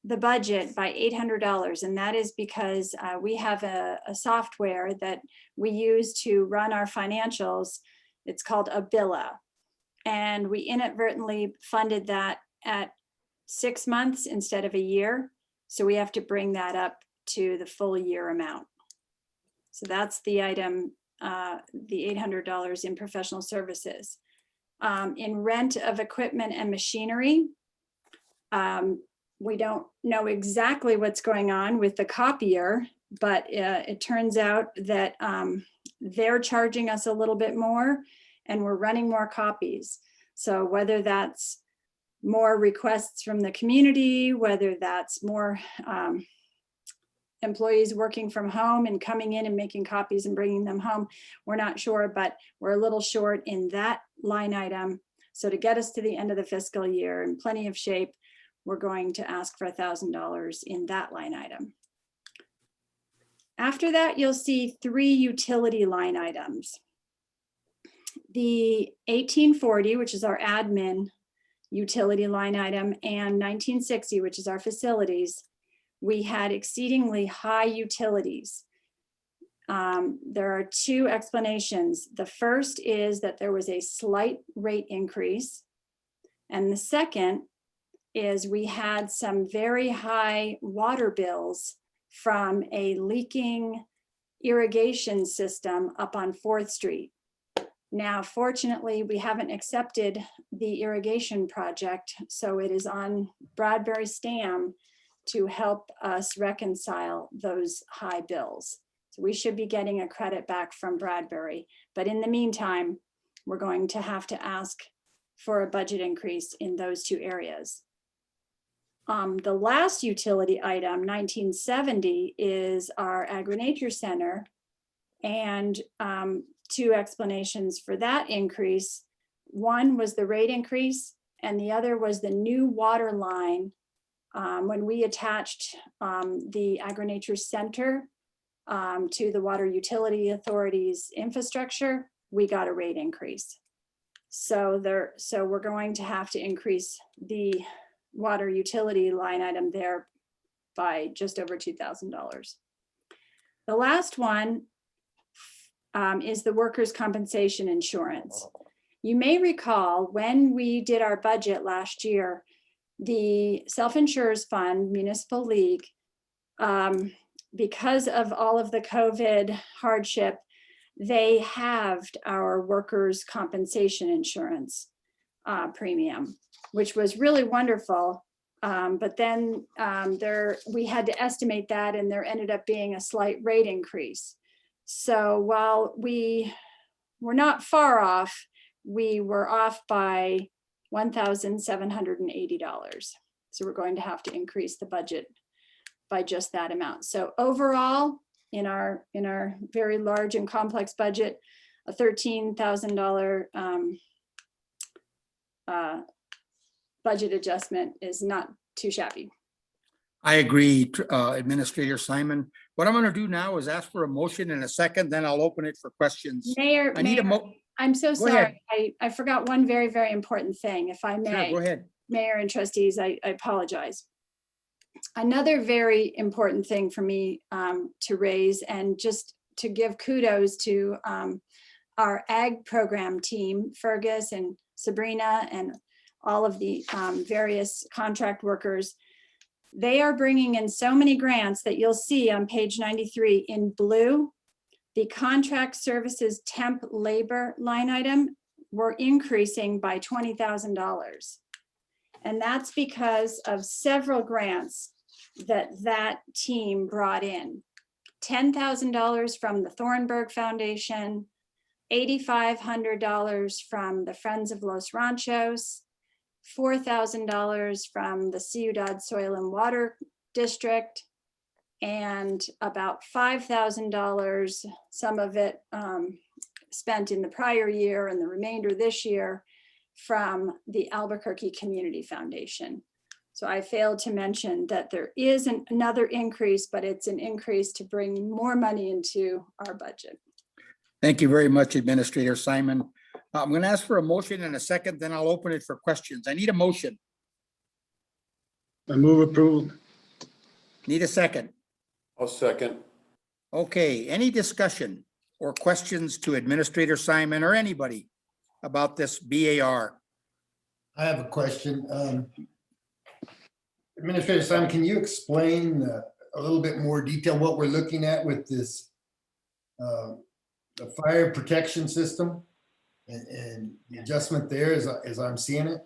the budget by $800. And that is because we have a software that we use to run our financials. It's called Abilla. And we inadvertently funded that at 6 months instead of a year. So we have to bring that up to the full year amount. So that's the item, the $800 in professional services. In rent of equipment and machinery, we don't know exactly what's going on with the copier, but it turns out that they're charging us a little bit more and we're running more copies. So whether that's more requests from the community, whether that's more employees working from home and coming in and making copies and bringing them home, we're not sure, but we're a little short in that line item. So to get us to the end of the fiscal year in plenty of shape, we're going to ask for $1,000 in that line item. After that, you'll see 3 utility line items. The 1840, which is our admin utility line item, and 1960, which is our facilities, we had exceedingly high utilities. There are 2 explanations. The first is that there was a slight rate increase. And the second is we had some very high water bills from a leaking irrigation system up on 4th Street. Now, fortunately, we haven't accepted the irrigation project, so it is on Bradbury Stam to help us reconcile those high bills. So we should be getting a credit back from Bradbury. But in the meantime, we're going to have to ask for a budget increase in those 2 areas. The last utility item, 1970, is our Agri-Nature Center. And 2 explanations for that increase. One was the rate increase, and the other was the new water line. When we attached the Agri-Nature Center to the Water Utility Authority's infrastructure, we got a rate increase. So we're going to have to increase the water utility line item there by just over $2,000. The last one is the workers' compensation insurance. You may recall when we did our budget last year, the Self-Insurers Fund, Municipal League, because of all of the COVID hardship, they halved our workers' compensation insurance premium, which was really wonderful. But then we had to estimate that, and there ended up being a slight rate increase. So while we were not far off, we were off by $1,780. So we're going to have to increase the budget by just that amount. So overall, in our very large and complex budget, a $13,000 budget adjustment is not too shabby. I agree, Administrator Simon. What I'm going to do now is ask for a motion in a second, then I'll open it for questions. Mayor, I need a I'm so Go ahead. sorry. I forgot one very, very important thing, if I Sure, may. go ahead. Mayor and trustees, I apologize. Another very important thing for me to raise, and just to give kudos to our ag program team, Fergus and Sabrina and all of the various contract workers. They are bringing in so many grants that you'll see on page 93 in blue. The contract services temp labor line item, we're increasing by $20,000. And that's because of several grants that team brought in. $10,000 from the Thornburg Foundation, $8,500 from the Friends of Los Ranchos, $4,000 from the Ciudad Soil and Water District, and about $5,000, some of it spent in the prior year and the remainder this year, from the Albuquerque Community Foundation. So I failed to mention that there is another increase, but it's an increase to bring more money into our budget. Thank you very much, Administrator Simon. I'm going to ask for a motion in a second, then I'll open it for questions. I need a motion. I move approval. Need a second. I'll second. Okay, any discussion or questions to Administrator Simon or anybody about this BAR? I have a question. Administrator Simon, can you explain a little bit more detail what we're looking at with this the fire protection system and the adjustment there as I'm seeing it?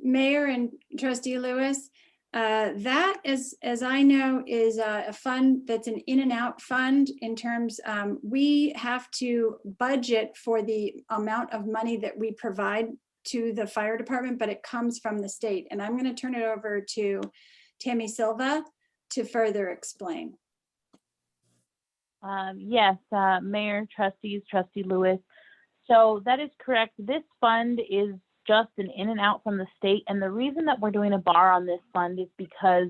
Mayor and Trustee Lewis, that as I know is a fund that's an in and out fund in terms, we have to budget for the amount of money that we provide to the fire department, but it comes from the state. And I'm going to turn it over to Tammy Silva to further explain. Yes, Mayor, trustees, Trustee Lewis. So that is correct. This fund is just an in and out from the state. And the reason that we're doing a bar on this fund is because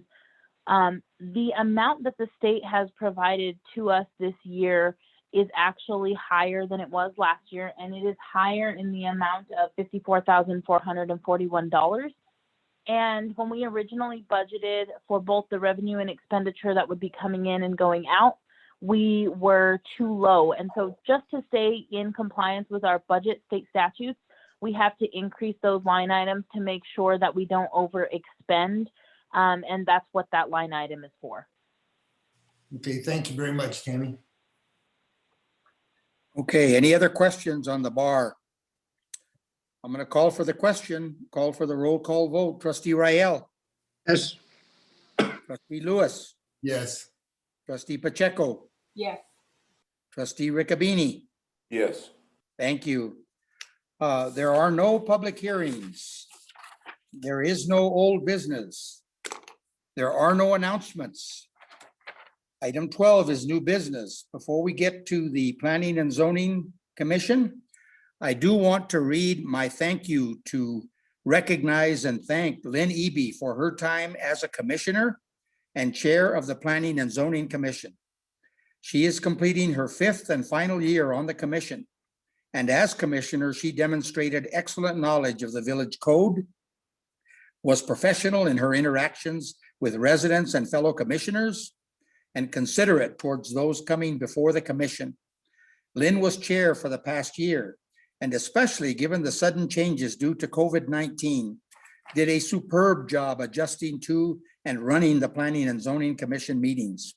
the amount that the state has provided to us this year is actually higher than it was last year. And it is higher in the amount of $54,441. And when we originally budgeted for both the revenue and expenditure that would be coming in and going out, we were too low. And so just to stay in compliance with our budget state statutes, we have to increase those line items to make sure that we don't overexpend. And that's what that line item is for. Okay, thank you very much, Tammy. Okay, any other questions on the bar? I'm going to call for the question, call for the roll call vote. Trustee Rael. Yes. Trustee Lewis. Yes. Trustee Pacheco. Yes. Trustee Riccabini. Yes. Thank you. There are no public hearings. There is no old business. There are no announcements. Item 12 is new business. Before we get to the Planning and Zoning Commission, I do want to read my thank you to recognize and thank Lynn Eby for her time as a commissioner and chair of the Planning and Zoning Commission. She is completing her 5th and final year on the commission. And as commissioner, she demonstrated excellent knowledge of the village code, was professional in her interactions with residents and fellow commissioners, and considerate towards those coming before the commission. Lynn was chair for the past year, and especially given the sudden changes due to COVID-19, did a superb job adjusting to and running the Planning and Zoning Commission meetings.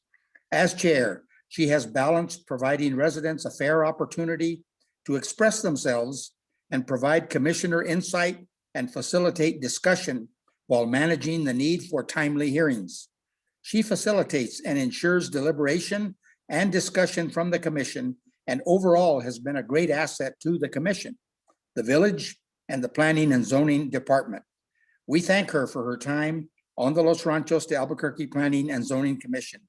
As chair, she has balanced providing residents a fair opportunity to express themselves and provide commissioner insight and facilitate discussion while managing the need for timely hearings. She facilitates and ensures deliberation and discussion from the commission, and overall has been a great asset to the commission, the village, and the Planning and Zoning Department. We thank her for her time on the Los Ranchos de Albuquerque Planning and Zoning Commission.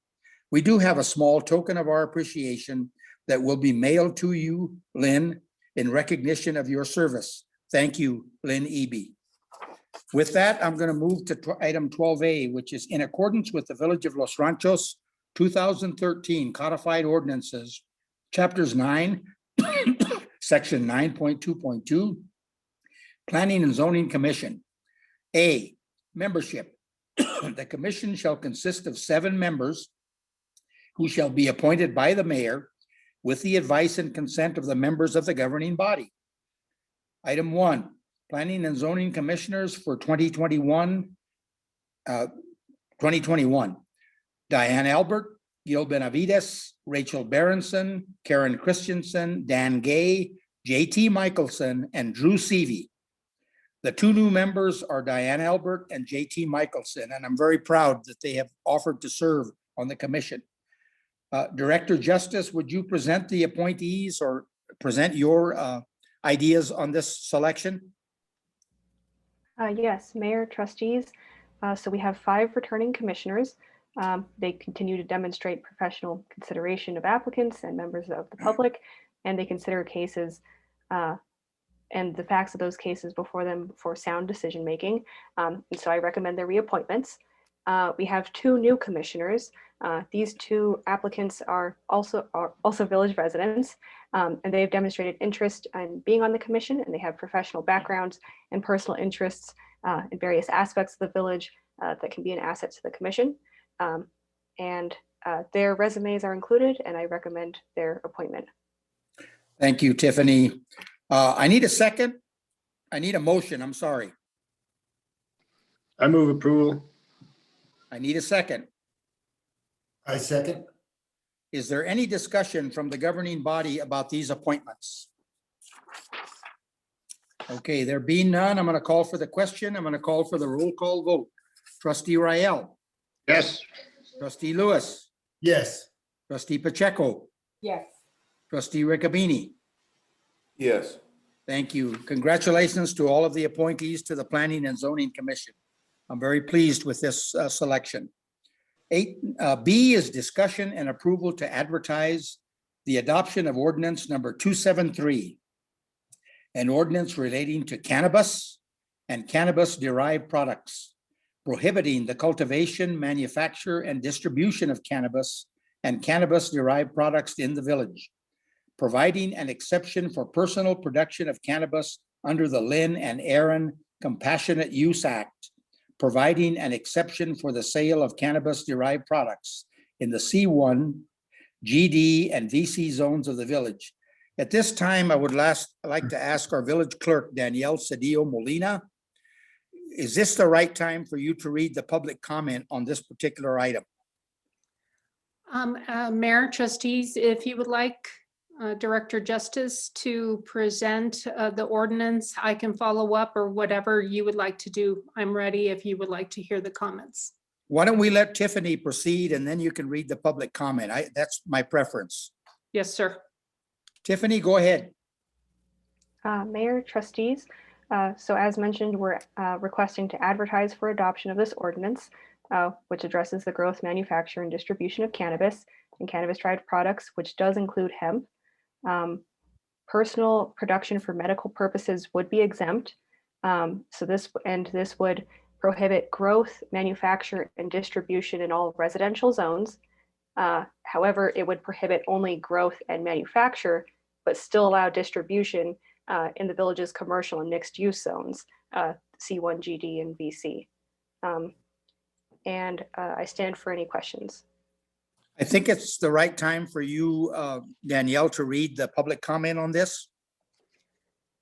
We do have a small token of our appreciation that will be mailed to you, Lynn, in recognition of your service. Thank you, Lynn Eby. With that, I'm going to move to item 12A, which is in accordance with the Village of Los Ranchos 2013 Codified Ordinances, Chapters 9, Section 9.2.2, Planning and Zoning Commission. A, membership. The commission shall consist of 7 members who shall be appointed by the mayor with the advice and consent of the members of the governing body. Item 1, Planning and Zoning Commissioners for 2021. Diane Albert, Gil Benavides, Rachel Berenson, Karen Christensen, Dan Gay, JT Michelson, and Drew Seavey. The 2 new members are Diane Albert and JT Michelson, and I'm very proud that they have offered to serve on the commission. Director Justice, would you present the appointees or present your ideas on this selection? Yes, Mayor, trustees. So we have 5 returning commissioners. They continue to demonstrate professional consideration of applicants and members of the public, and they consider cases and the facts of those cases before them for sound decision making. And so I recommend their reappointments. We have 2 new commissioners. These 2 applicants are also village residents, and they have demonstrated interest in being on the commission, and they have professional backgrounds and personal interests in various aspects of the village that can be an asset to the commission. And their resumes are included, and I recommend their appointment. Thank you, Tiffany. I need a second. I need a motion. I'm sorry. I move approval. I need a second. I second. Is there any discussion from the governing body about these appointments? Okay, there being none, I'm going to call for the question. I'm going to call for the roll call vote. Trustee Rael. Yes. Trustee Lewis. Yes. Trustee Pacheco. Yes. Trustee Riccobeni. Yes. Thank you. Congratulations to all of the appointees to the Planning and Zoning Commission. I'm very pleased with this selection. 8B is discussion and approval to advertise the adoption of ordinance number 273, an ordinance relating to cannabis and cannabis-derived products, prohibiting the cultivation, manufacture, and distribution of cannabis and cannabis-derived products in the village, providing an exception for personal production of cannabis under the Lynn and Aaron Compassionate Use Act, providing an exception for the sale of cannabis-derived products in the C1, GD, and VC zones of the village. At this time, I would like to ask our village clerk, Danielle Cedillo Molina, is this the right time for you to read the public comment on this particular item? Mayor, trustees, if you would like Director Justice to present the ordinance, I can follow up, or whatever you would like to do. I'm ready if you would like to hear the comments. Why don't we let Tiffany proceed and then you can read the public comment. That's my preference. Yes, sir. Tiffany, go ahead. Mayor, trustees, so as mentioned, we're requesting to advertise for adoption of this ordinance, which addresses the growth, manufacture, and distribution of cannabis and cannabis-derived products, which does include hemp. Personal production for medical purposes would be exempt. So this would prohibit growth, manufacture, and distribution in all residential zones. However, it would prohibit only growth and manufacture, but still allow distribution in the village's commercial and mixed use zones, C1, GD, and VC. And I stand for any questions. I think it's the right time for you, Danielle, to read the public comment on this.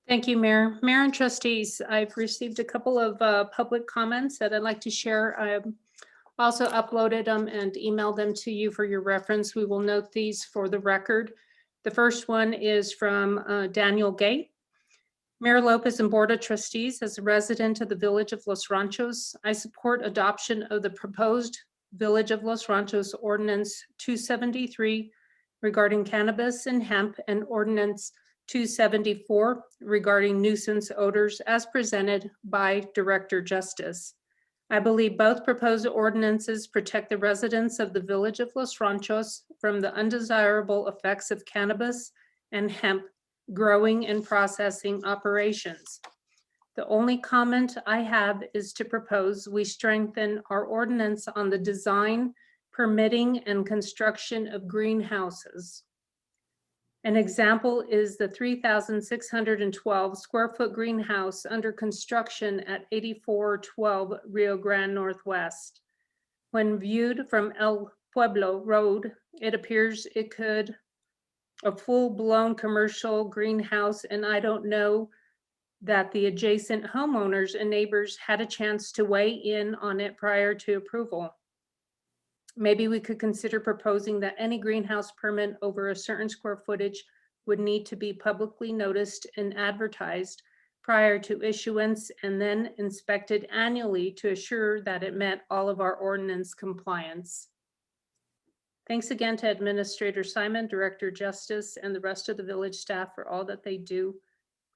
Thank you, Mayor. Mayor and trustees, I've received a couple of public comments that I'd like to share. Also uploaded them and emailed them to you for your reference. We will note these for the record. The first one is from Daniel Gay. Mayor Lopez and Board of Trustees, as a resident of the Village of Los Ranchos, I support adoption of the proposed Village of Los Ranchos Ordinance 273 regarding cannabis and hemp, and Ordinance 274 regarding nuisance odors as presented by Director Justice. I believe both proposed ordinances protect the residents of the Village of Los Ranchos from the undesirable effects of cannabis and hemp growing and processing operations. The only comment I have is to propose we strengthen our ordinance on the design, permitting, and construction of greenhouses. An example is the 3,612 square foot greenhouse under construction at 8412 Rio Grande Northwest. When viewed from El Pueblo Road, it appears it could a full-blown commercial greenhouse, and I don't know that the adjacent homeowners and neighbors had a chance to weigh in on it prior to approval. Maybe we could consider proposing that any greenhouse permit over a certain square footage would need to be publicly noticed and advertised prior to issuance, and then inspected annually to assure that it met all of our ordinance compliance. Thanks again to Administrator Simon, Director Justice, and the rest of the village staff for all that they do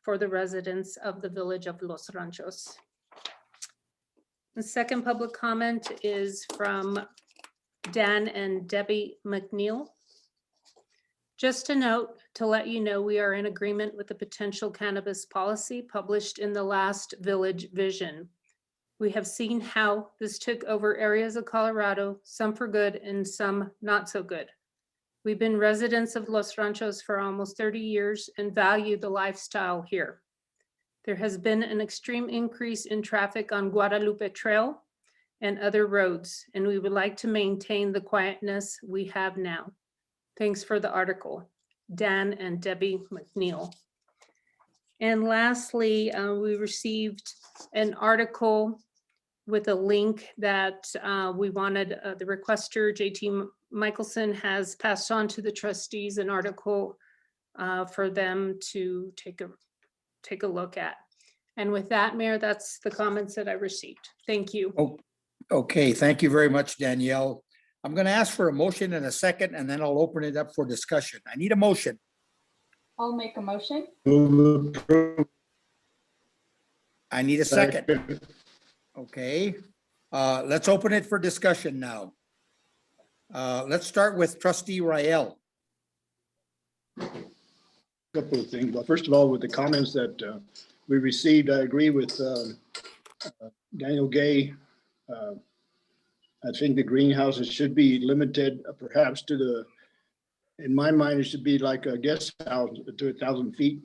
for the residents of the Village of Los Ranchos. The second public comment is from Dan and Debbie McNeil. Just a note to let you know we are in agreement with the potential cannabis policy published in the last Village Vision. We have seen how this took over areas of Colorado, some for good and some not so good. We've been residents of Los Ranchos for almost 30 years and value the lifestyle here. There has been an extreme increase in traffic on Guadalupe Trail and other roads, and we would like to maintain the quietness we have now. Thanks for the article, Dan and Debbie McNeil. And lastly, we received an article with a link that we wanted, the requester, JT Michelson, has passed on to the trustees an article for them to take a look at. And with that, Mayor, that's the comments that I received. Thank you. Oh, okay, thank you very much, Danielle. I'm going to ask for a motion and a second, and then I'll open it up for discussion. I need a motion. I'll make a motion. Move approve. I need a second. Okay, let's open it for discussion now. Let's start with Trustee Rael. Couple of things. Well, first of all, with the comments that we received, I agree with Daniel Gay. I think the greenhouses should be limited perhaps to the, in my mind, it should be like a guest house to 1,000 feet.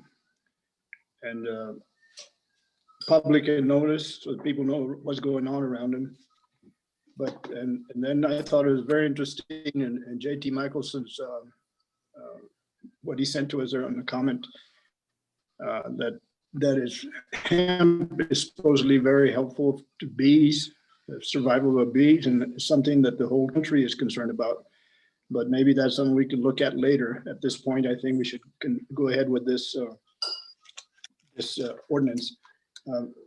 And public and notice so that people know what's going on around them. But, and then I thought it was very interesting, and JT Michelson's, what he sent to us there on the comment, that is hemp is supposedly very helpful to bees, the survival of bees, and it's something that the whole country is concerned about. But maybe that's something we can look at later. At this point, I think we should go ahead with this ordinance.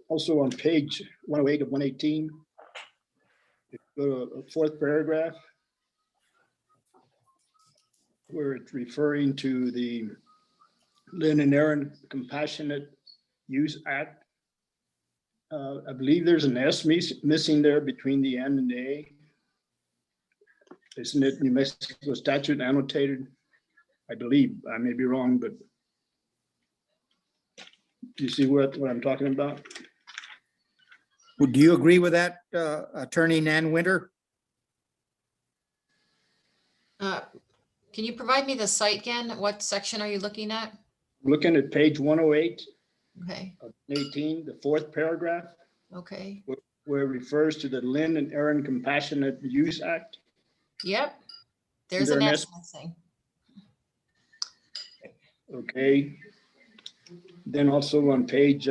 Also on page 108 of 118, go to the fourth paragraph, where it's referring to the Lynn and Aaron Compassionate Use Act. I believe there's an S missing there between the N and the A. Isn't it New Mexico statute annotated? I believe, I may be wrong, but do you see what I'm talking about? Do you agree with that, Attorney Nan Winter? Can you provide me the site again? What section are you looking at? Looking at page 108 Okay, of 18, the fourth paragraph, okay. where it refers to the Lynn and Aaron Compassionate Use Act. Yep. There's Is there an an S S? missing. Okay. Then also on page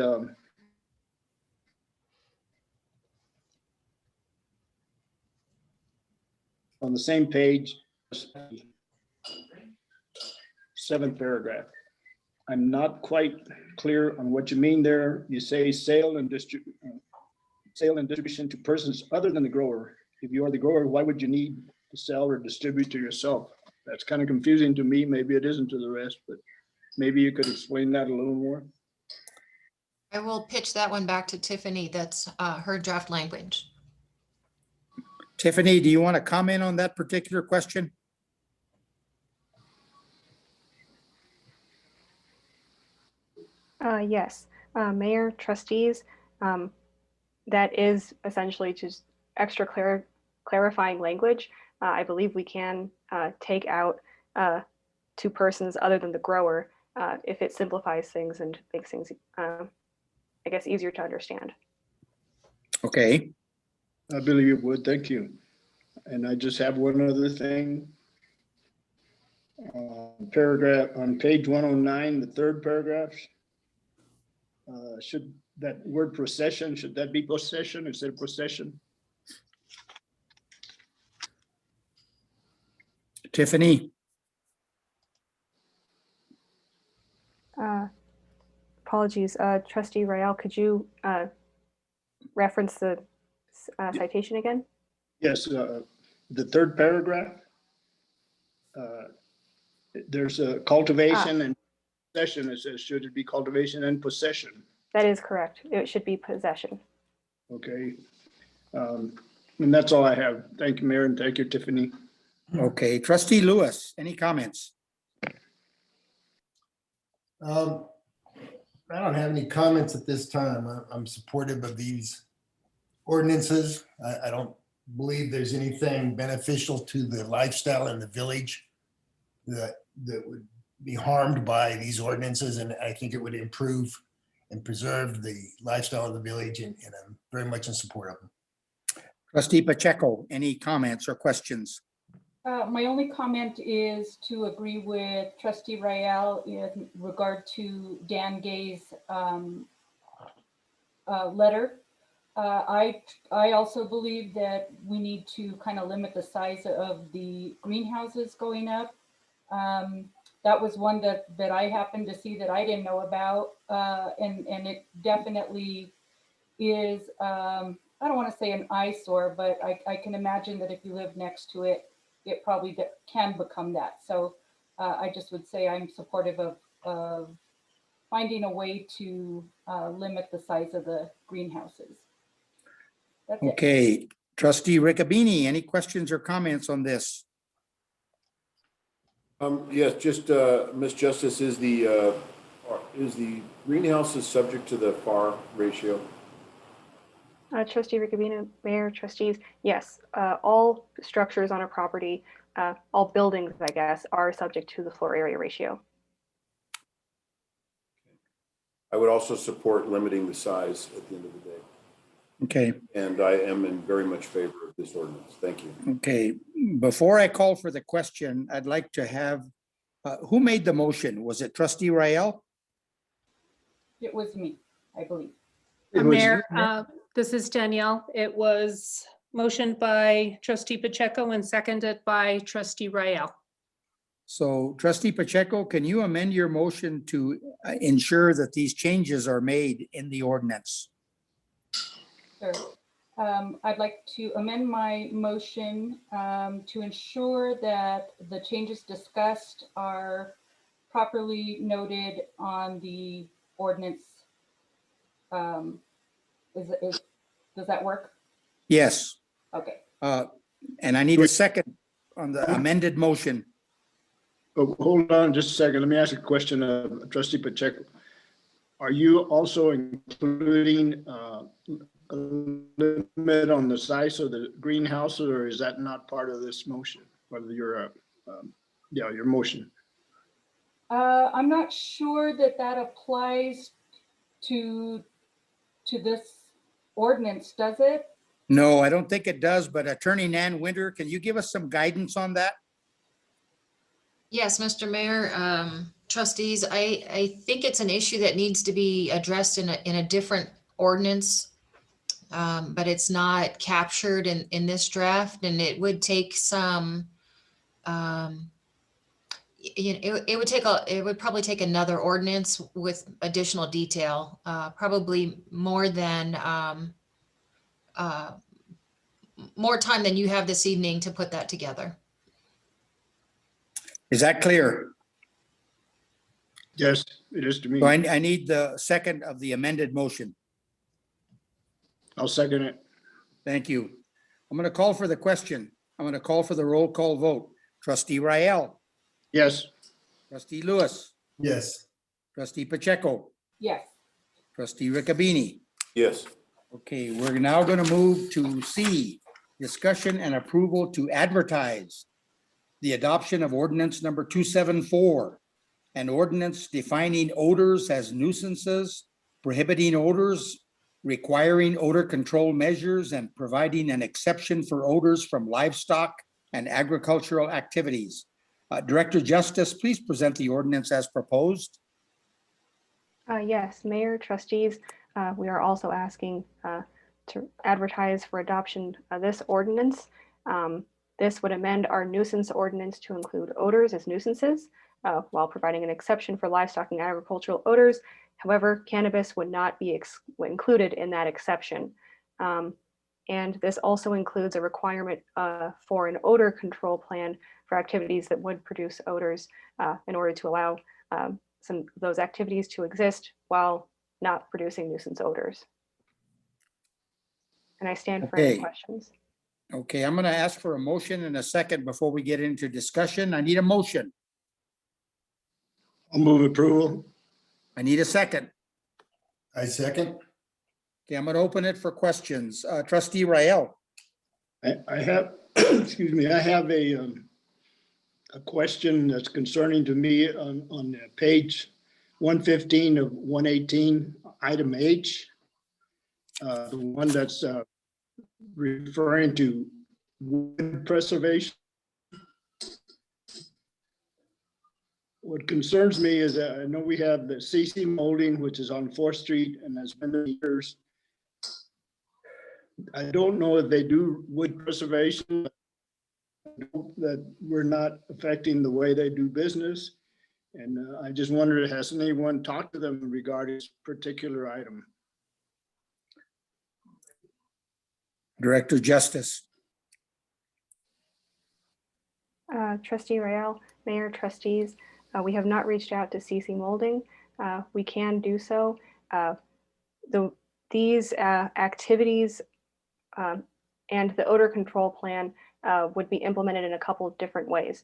on the same page, 7th paragraph. I'm not quite clear on what you mean there. You say sale and distribution to persons other than the grower. If you are the grower, why would you need to sell or distribute to yourself? That's kind of confusing to me. Maybe it isn't to the rest, but maybe you could explain that a little more. I will pitch that one back to Tiffany. That's her draft language. Tiffany, do you want to comment on that particular question? Yes, Mayor, trustees, that is essentially just extra clarifying language. I believe we can take out to persons other than the grower if it simplifies things and makes things, I guess, easier to understand. Okay. I believe it would. Thank you. And I just have one other thing. Paragraph on page 109, the 3rd paragraph. Should that word procession, should that be possession instead of procession? Tiffany? Apologies, Trustee Royale, could you reference the citation again? Yes, the 3rd paragraph. There's a cultivation and possession. It says, should it be cultivation and possession? That is correct. It should be possession. Okay. And that's all I have. Thank you, Mayor, and thank you, Tiffany. Okay, Trustee Lewis, any comments? I don't have any comments at this time. I'm supportive of these ordinances. I don't believe there's anything beneficial to the lifestyle in the village that would be harmed by these ordinances, and I think it would improve and preserve the lifestyle of the village, and I'm very much in support of them. Trustee Pacheco, any comments or questions? My only comment is to agree with Trustee Royale in regard to Dan Gay's letter. I also believe that we need to kind of limit the size of the greenhouses going up. That was one that I happened to see that I didn't know about, and it definitely is, I don't want to say an eyesore, but I can imagine that if you live next to it, it probably can become that. So I just would say I'm supportive of finding a way to limit the size of the greenhouses. That's it. Okay, Trustee Riccobeni, any questions or comments on this? Yes, just, Ms. Justice, is the greenhouses subject to the FAR ratio? Trustee Riccobeni, Mayor, trustees, yes, all structures on a property, all buildings, I guess, are subject to the floor area ratio. I would also support limiting the size at the end of the day. Okay. And I am in very much favor of this ordinance. Thank you. Okay, before I call for the question, I'd like to have, who made the motion? Was it Trustee Rael? It was me, I believe. Mayor, this is Danielle. It was motioned by Trustee Pacheco and seconded by Trustee Rael. So Trustee Pacheco, can you amend your motion to ensure that these changes are made in the ordinance? Sure. I'd like to amend my motion to ensure that the changes discussed are properly noted on the ordinance. Does that work? Yes. Okay. And I need a second on the amended motion. Oh, hold on just a second. Let me ask a question of Trustee Pacheco. Are you also including a limit on the size of the greenhouse, or is that not part of this motion? Whether your motion? I'm not sure that applies to this ordinance, does it? No, I don't think it does, but Attorney Nan Winter, can you give us some guidance on that? Yes, Mr. Mayor, trustees, I think it's an issue that needs to be addressed in a different ordinance. but it's not captured in this draft, and it would take some, it would probably take another ordinance with additional detail, probably more time than you have this evening to put that together. Is that clear? Yes, it is to me. So I need the second of the amended motion. I'll second it. Thank you. I'm going to call for the question. I'm going to call for the roll call vote. Trustee Rael, Yes. Trustee Lewis, Yes. Trustee Pacheco, Yes. Trustee Riccabini. Yes. Okay, we're now going to move to C, discussion and approval to advertise the adoption of ordinance number 274, an ordinance defining odors as nuisances, prohibiting odors, requiring odor control measures, and providing an exception for odors from livestock and agricultural activities. Director Justice, please present the ordinance as proposed. Yes, Mayor, Trustees, we are also asking to advertise for adoption of this ordinance. This would amend our nuisance ordinance to include odors as nuisances while providing an exception for livestock and agricultural odors. However, cannabis would not be included in that exception. And this also includes a requirement for an odor control plan for activities that would produce odors in order to allow some of those activities to exist while not producing nuisance odors. And I stand for any Okay. questions. Okay, I'm going to ask for a motion in a second before we get into discussion. I need a motion. I'll move approval. I need a second. I second. Okay, I'm going to open it for questions. Trustee Rael. I have, excuse me, I have a question that's concerning to me on page 115 of 118, item H. The one that's referring to wood preservation. What concerns me is that I know we have the CC molding, which is on 4th Street and has been there years. I don't know if they do wood preservation, that we're not affecting the way they do business. And I just wondered, has anyone talked to them regarding this particular item? Director Justice. Trustee Rael, Mayor, Trustees, we have not reached out to CC Molding. We can do so. These activities and the odor control plan would be implemented in a couple of different ways.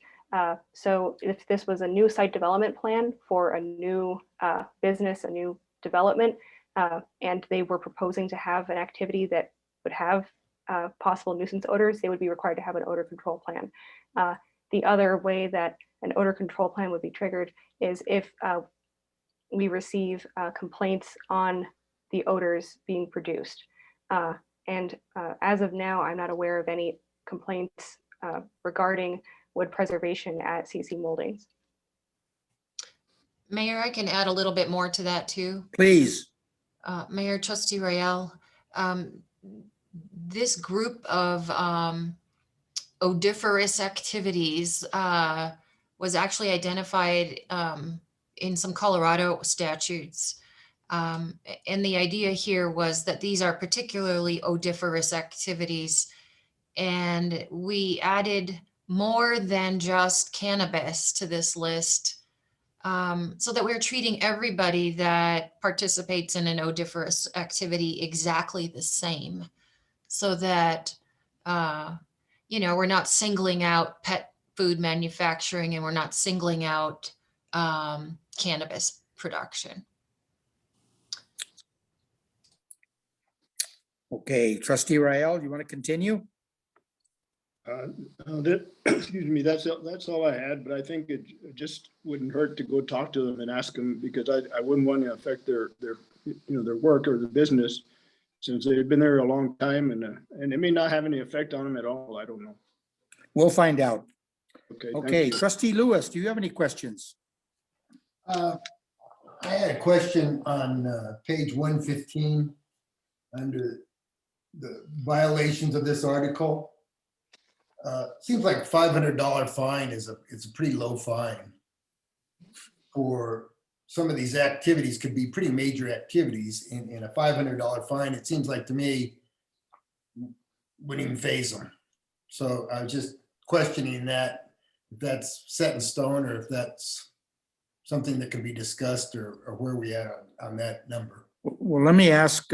So if this was a new site development plan for a new business, a new development, and they were proposing to have an activity that would have possible nuisance odors, they would be required to have an odor control plan. The other way that an odor control plan would be triggered is if we receive complaints on the odors being produced. And as of now, I'm not aware of any complaints regarding wood preservation at CC Moldings. Mayor, I can add a little bit more to that too. Please. Mayor, Trustee Rael, this group of odoriferous activities was actually identified in some Colorado statutes. And the idea here was that these are particularly odoriferous activities. And we added more than just cannabis to this list so that we're treating everybody that participates in an odoriferous activity exactly the same, so that we're not singling out pet food manufacturing and we're not singling out cannabis production. Okay, Trustee Rael, you want to continue? Excuse me, that's all I had, but I think it just wouldn't hurt to go talk to them and ask them, because I wouldn't want to affect their work or the business, since they've been there a long time, and it may not have any effect on them at all. I don't know. We'll find out. Okay. Okay, Trustee Lewis, do you have any questions? I had a question on page 115 under the violations of this article. Seems like $500 fine is a pretty low fine for some of these activities. Could be pretty major activities, and a $500 fine, it seems like to me, wouldn't even faze them. So I was just questioning that, if that's set in stone or if that's something that can be discussed, or where we at on that number. Well, let me ask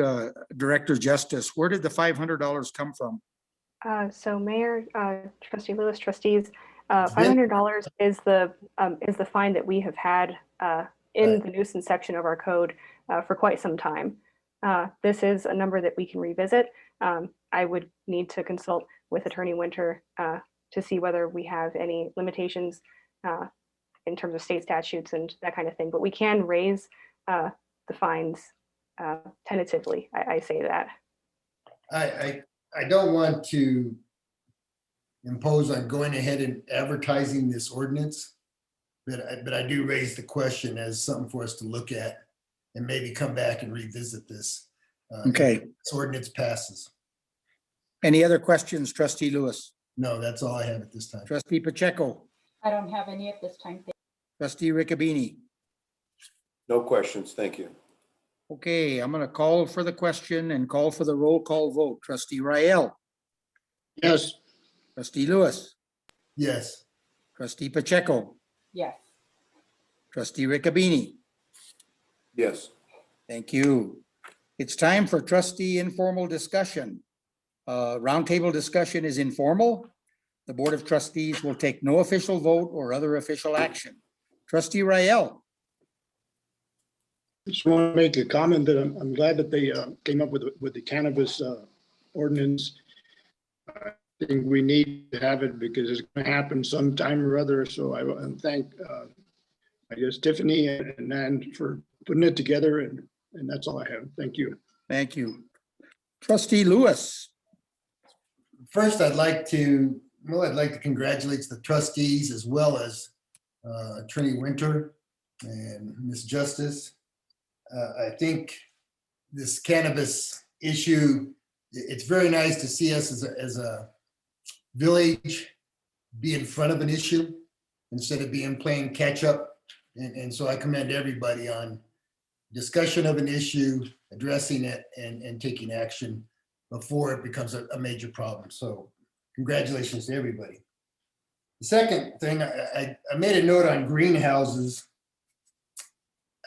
Director Justice, where did the $500 come from? So Mayor, Trustee Lewis, trustees, $500 is the fine that we have had in the nuisance section of our code for quite some time. This is a number that we can revisit. I would need to consult with Attorney Winter to see whether we have any limitations in terms of state statutes and that kind of thing. But we can raise the fines tentatively. I say that. I don't want to impose on going ahead and advertising this ordinance, but I do raise the question as something for us to look at and maybe come back and revisit this. Okay. If this ordinance passes. Any other questions, Trustee Lewis? No, that's all I have at this time. Trustee Pacheco? I don't have any at this time. Trustee Riccobeni? No questions, thank you. Okay, I'm going to call for the question and call for the roll call vote. Trustee Rael? Yes. Trustee Lewis? Yes. Trustee Pacheco? Yes. Trustee Riccobeni? Yes. Thank you. It's time for trustee informal discussion. Roundtable discussion is informal. The Board of Trustees will take no official vote or other official action. Trustee Rael? Just want to make a comment that I'm glad that they came up with the cannabis ordinance. I think we need to have it because it's going to happen sometime or other. So I want to thank, I guess, Tiffany and Nan for putting it together, and that's all I have. Thank you. Thank you. Trustee Lewis? First, I'd like to congratulate the trustees as well as Attorney Winter and Ms. Justice. I think this cannabis issue, it's very nice to see us as a village be in front of an issue instead of playing catch up. And so I commend everybody on discussion of an issue, addressing it, and taking action before it becomes a major problem. So congratulations to everybody. The second thing, I made a note on greenhouses.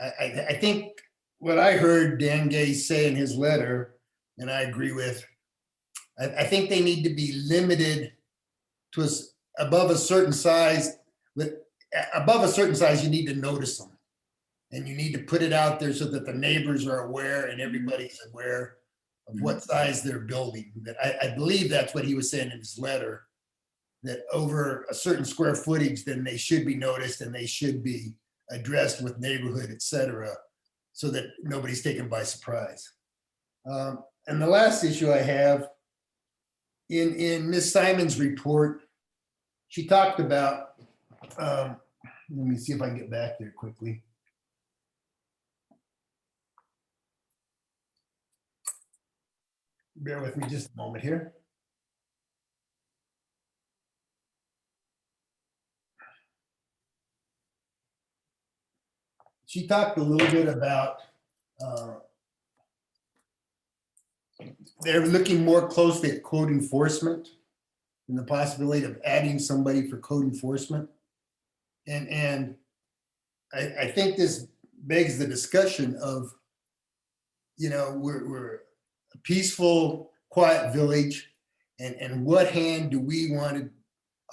I think what I heard Dan Gay say in his letter, and I agree with, I think they need to be limited to above a certain size. Above a certain size, you need to notice them. And you need to put it out there so that the neighbors are aware and everybody's aware of what size they're building. But I believe that's what he was saying in his letter, that over a certain square footage, then they should be noticed and they should be addressed with neighborhood, et cetera, so that nobody's taken by surprise. And the last issue I have, in Ms. Simon's report, she talked about, let me see if I can get back there quickly. Bear with me just a moment here. She talked a little bit about they're looking more closely at code enforcement and the possibility of adding somebody for code enforcement. And I think this begs the discussion of, we're a peaceful, quiet village, and what hand do we want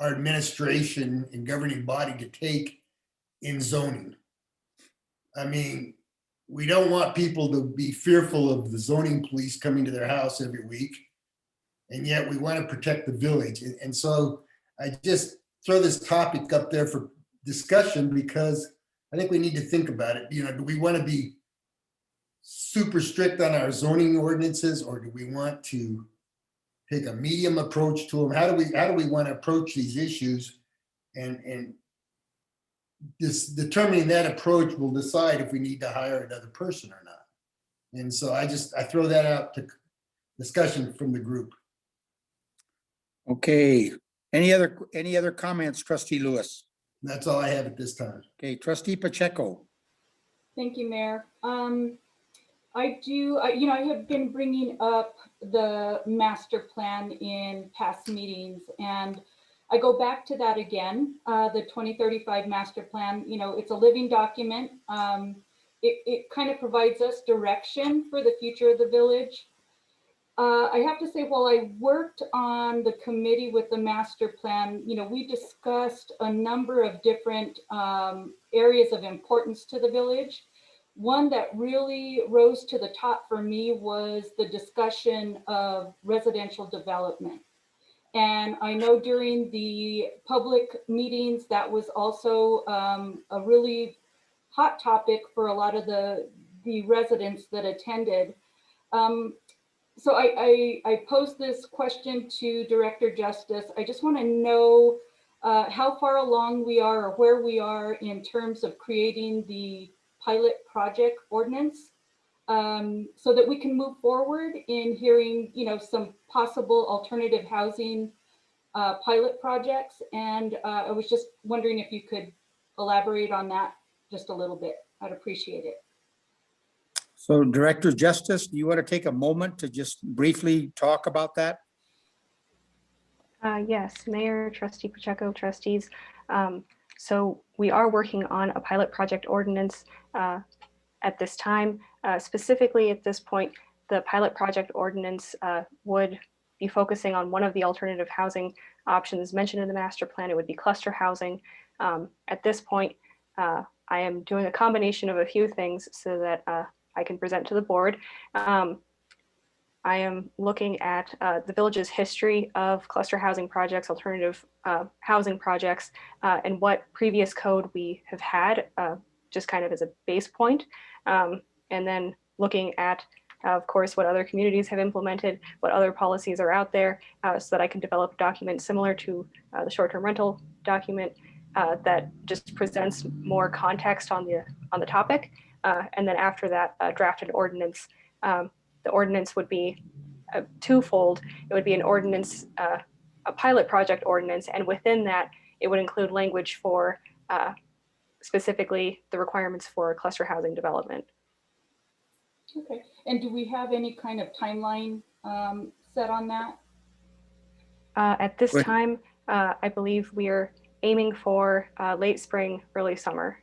our administration and governing body to take in zoning? I mean, we don't want people to be fearful of the zoning police coming to their house every week, and yet we want to protect the village. And so I just throw this topic up there for discussion because I think we need to think about it. Do we want to be super strict on our zoning ordinances, or do we want to take a medium approach to them? How do we want to approach these issues? And this determining that approach will decide if we need to hire another person or not. And so I throw that out discussion from the group. Okay, any other comments, trustee Lewis? That's all I have at this time. Okay, trustee Pacheco. Thank you, Mayor. I have been bringing up the master plan in past meetings, and I go back to that again, the 2035 master plan. It's a living document. It kind of provides us direction for the future of the village. I have to say, while I worked on the committee with the master plan, we discussed a number of different areas of importance to the village. One that really rose to the top for me was the discussion of residential development. And I know during the public meetings, that was also a really hot topic for a lot of the residents that attended. So I posed this question to Director Justice. I just want to know how far along we are or where we are in terms of creating the pilot project ordinance, so that we can move forward in hearing, some possible alternative housing pilot projects. And I was just wondering if you could elaborate on that just a little bit. I'd appreciate it. So Director Justice, do you want to take a moment to just briefly talk about that? Yes, Mayor, Trustee Pacheco, trustees. So we are working on a pilot project ordinance at this time. Specifically at this point, the pilot project ordinance would be focusing on one of the alternative housing options mentioned in the master plan. It would be cluster housing. At this point, I am doing a combination of a few things so that I can present to the board. I am looking at the village's history of cluster housing projects, alternative housing projects, and what previous code we have had, just kind of as a base point. And then looking at, of course, what other communities have implemented, what other policies are out there, so that I can develop a document similar to the short-term rental document that just presents more context on the topic. And then after that, draft an ordinance. The ordinance would be twofold. It would be an ordinance, a pilot project ordinance, and within that, it would include language for specifically the requirements for cluster housing development. Okay, and do we have any kind of timeline set on that? At this time, I believe we are aiming for late spring, early summer.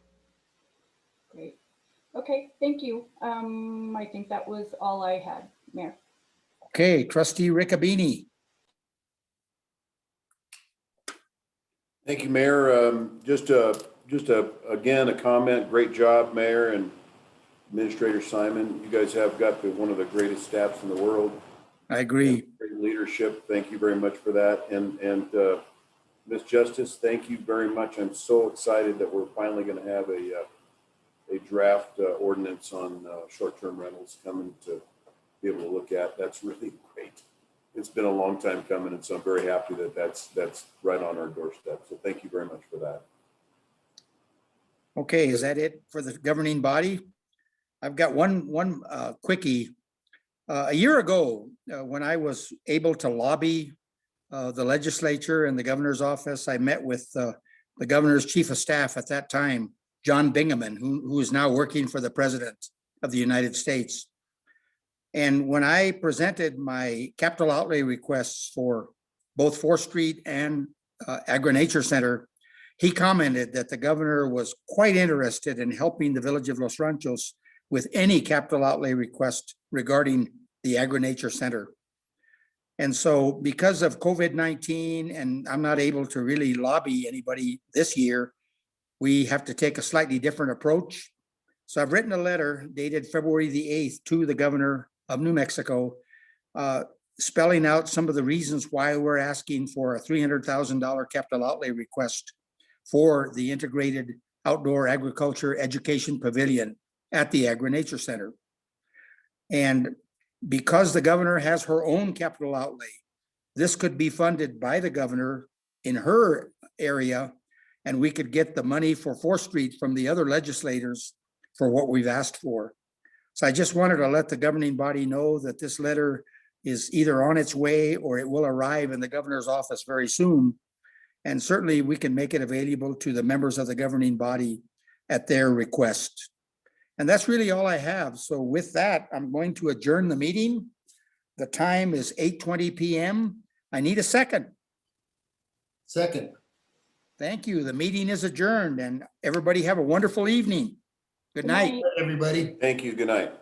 Great. Okay, thank you. I think that was all I had, Mayor. Okay, trustee Riccabini. Thank you, Mayor. Again, a comment. Great job, Mayor and Administrator Simon. You guys have got one of the greatest staffs in the world. I agree. Great leadership. Thank you very much for that. And Ms. Justice, thank you very much. I'm so excited that we're finally going to have a draft ordinance on short-term rentals coming to be able to look at. That's really great. It's been a long time coming, and so I'm very happy that that's right on our doorstep. So thank you very much for that. Okay, is that it for the governing body? I've got one quickie. A year ago, when I was able to lobby the legislature and the governor's office, I met with the governor's chief of staff at that time, John Bingaman, who is now working for the president of the United States. And when I presented my capital outlay requests for both 4th Street and Agri-Nature Center, he commented that the governor was quite interested in helping the village of Los Ranchos with any capital outlay request regarding the Agri-Nature Center. And so because of COVID-19, and I'm not able to really lobby anybody this year, we have to take a slightly different approach. So I've written a letter dated February the 8th to the governor of New Mexico, spelling out some of the reasons why we're asking for a $300,000 capital outlay request for the integrated outdoor agriculture education pavilion at the Agri-Nature Center. And because the governor has her own capital outlay, this could be funded by the governor in her area, and we could get the money for 4th Street from the other legislators for what we've asked for. So I just wanted to let the governing body know that this letter is either on its way or it will arrive in the governor's office very soon. And certainly we can make it available to the members of the governing body at their request. And that's really all I have. So with that, I'm going to adjourn the meeting. The time is 8:20 p.m. I need a second. Second. Thank you. The meeting is adjourned and everybody have a wonderful evening. Good night. Everybody. Thank you. Good night.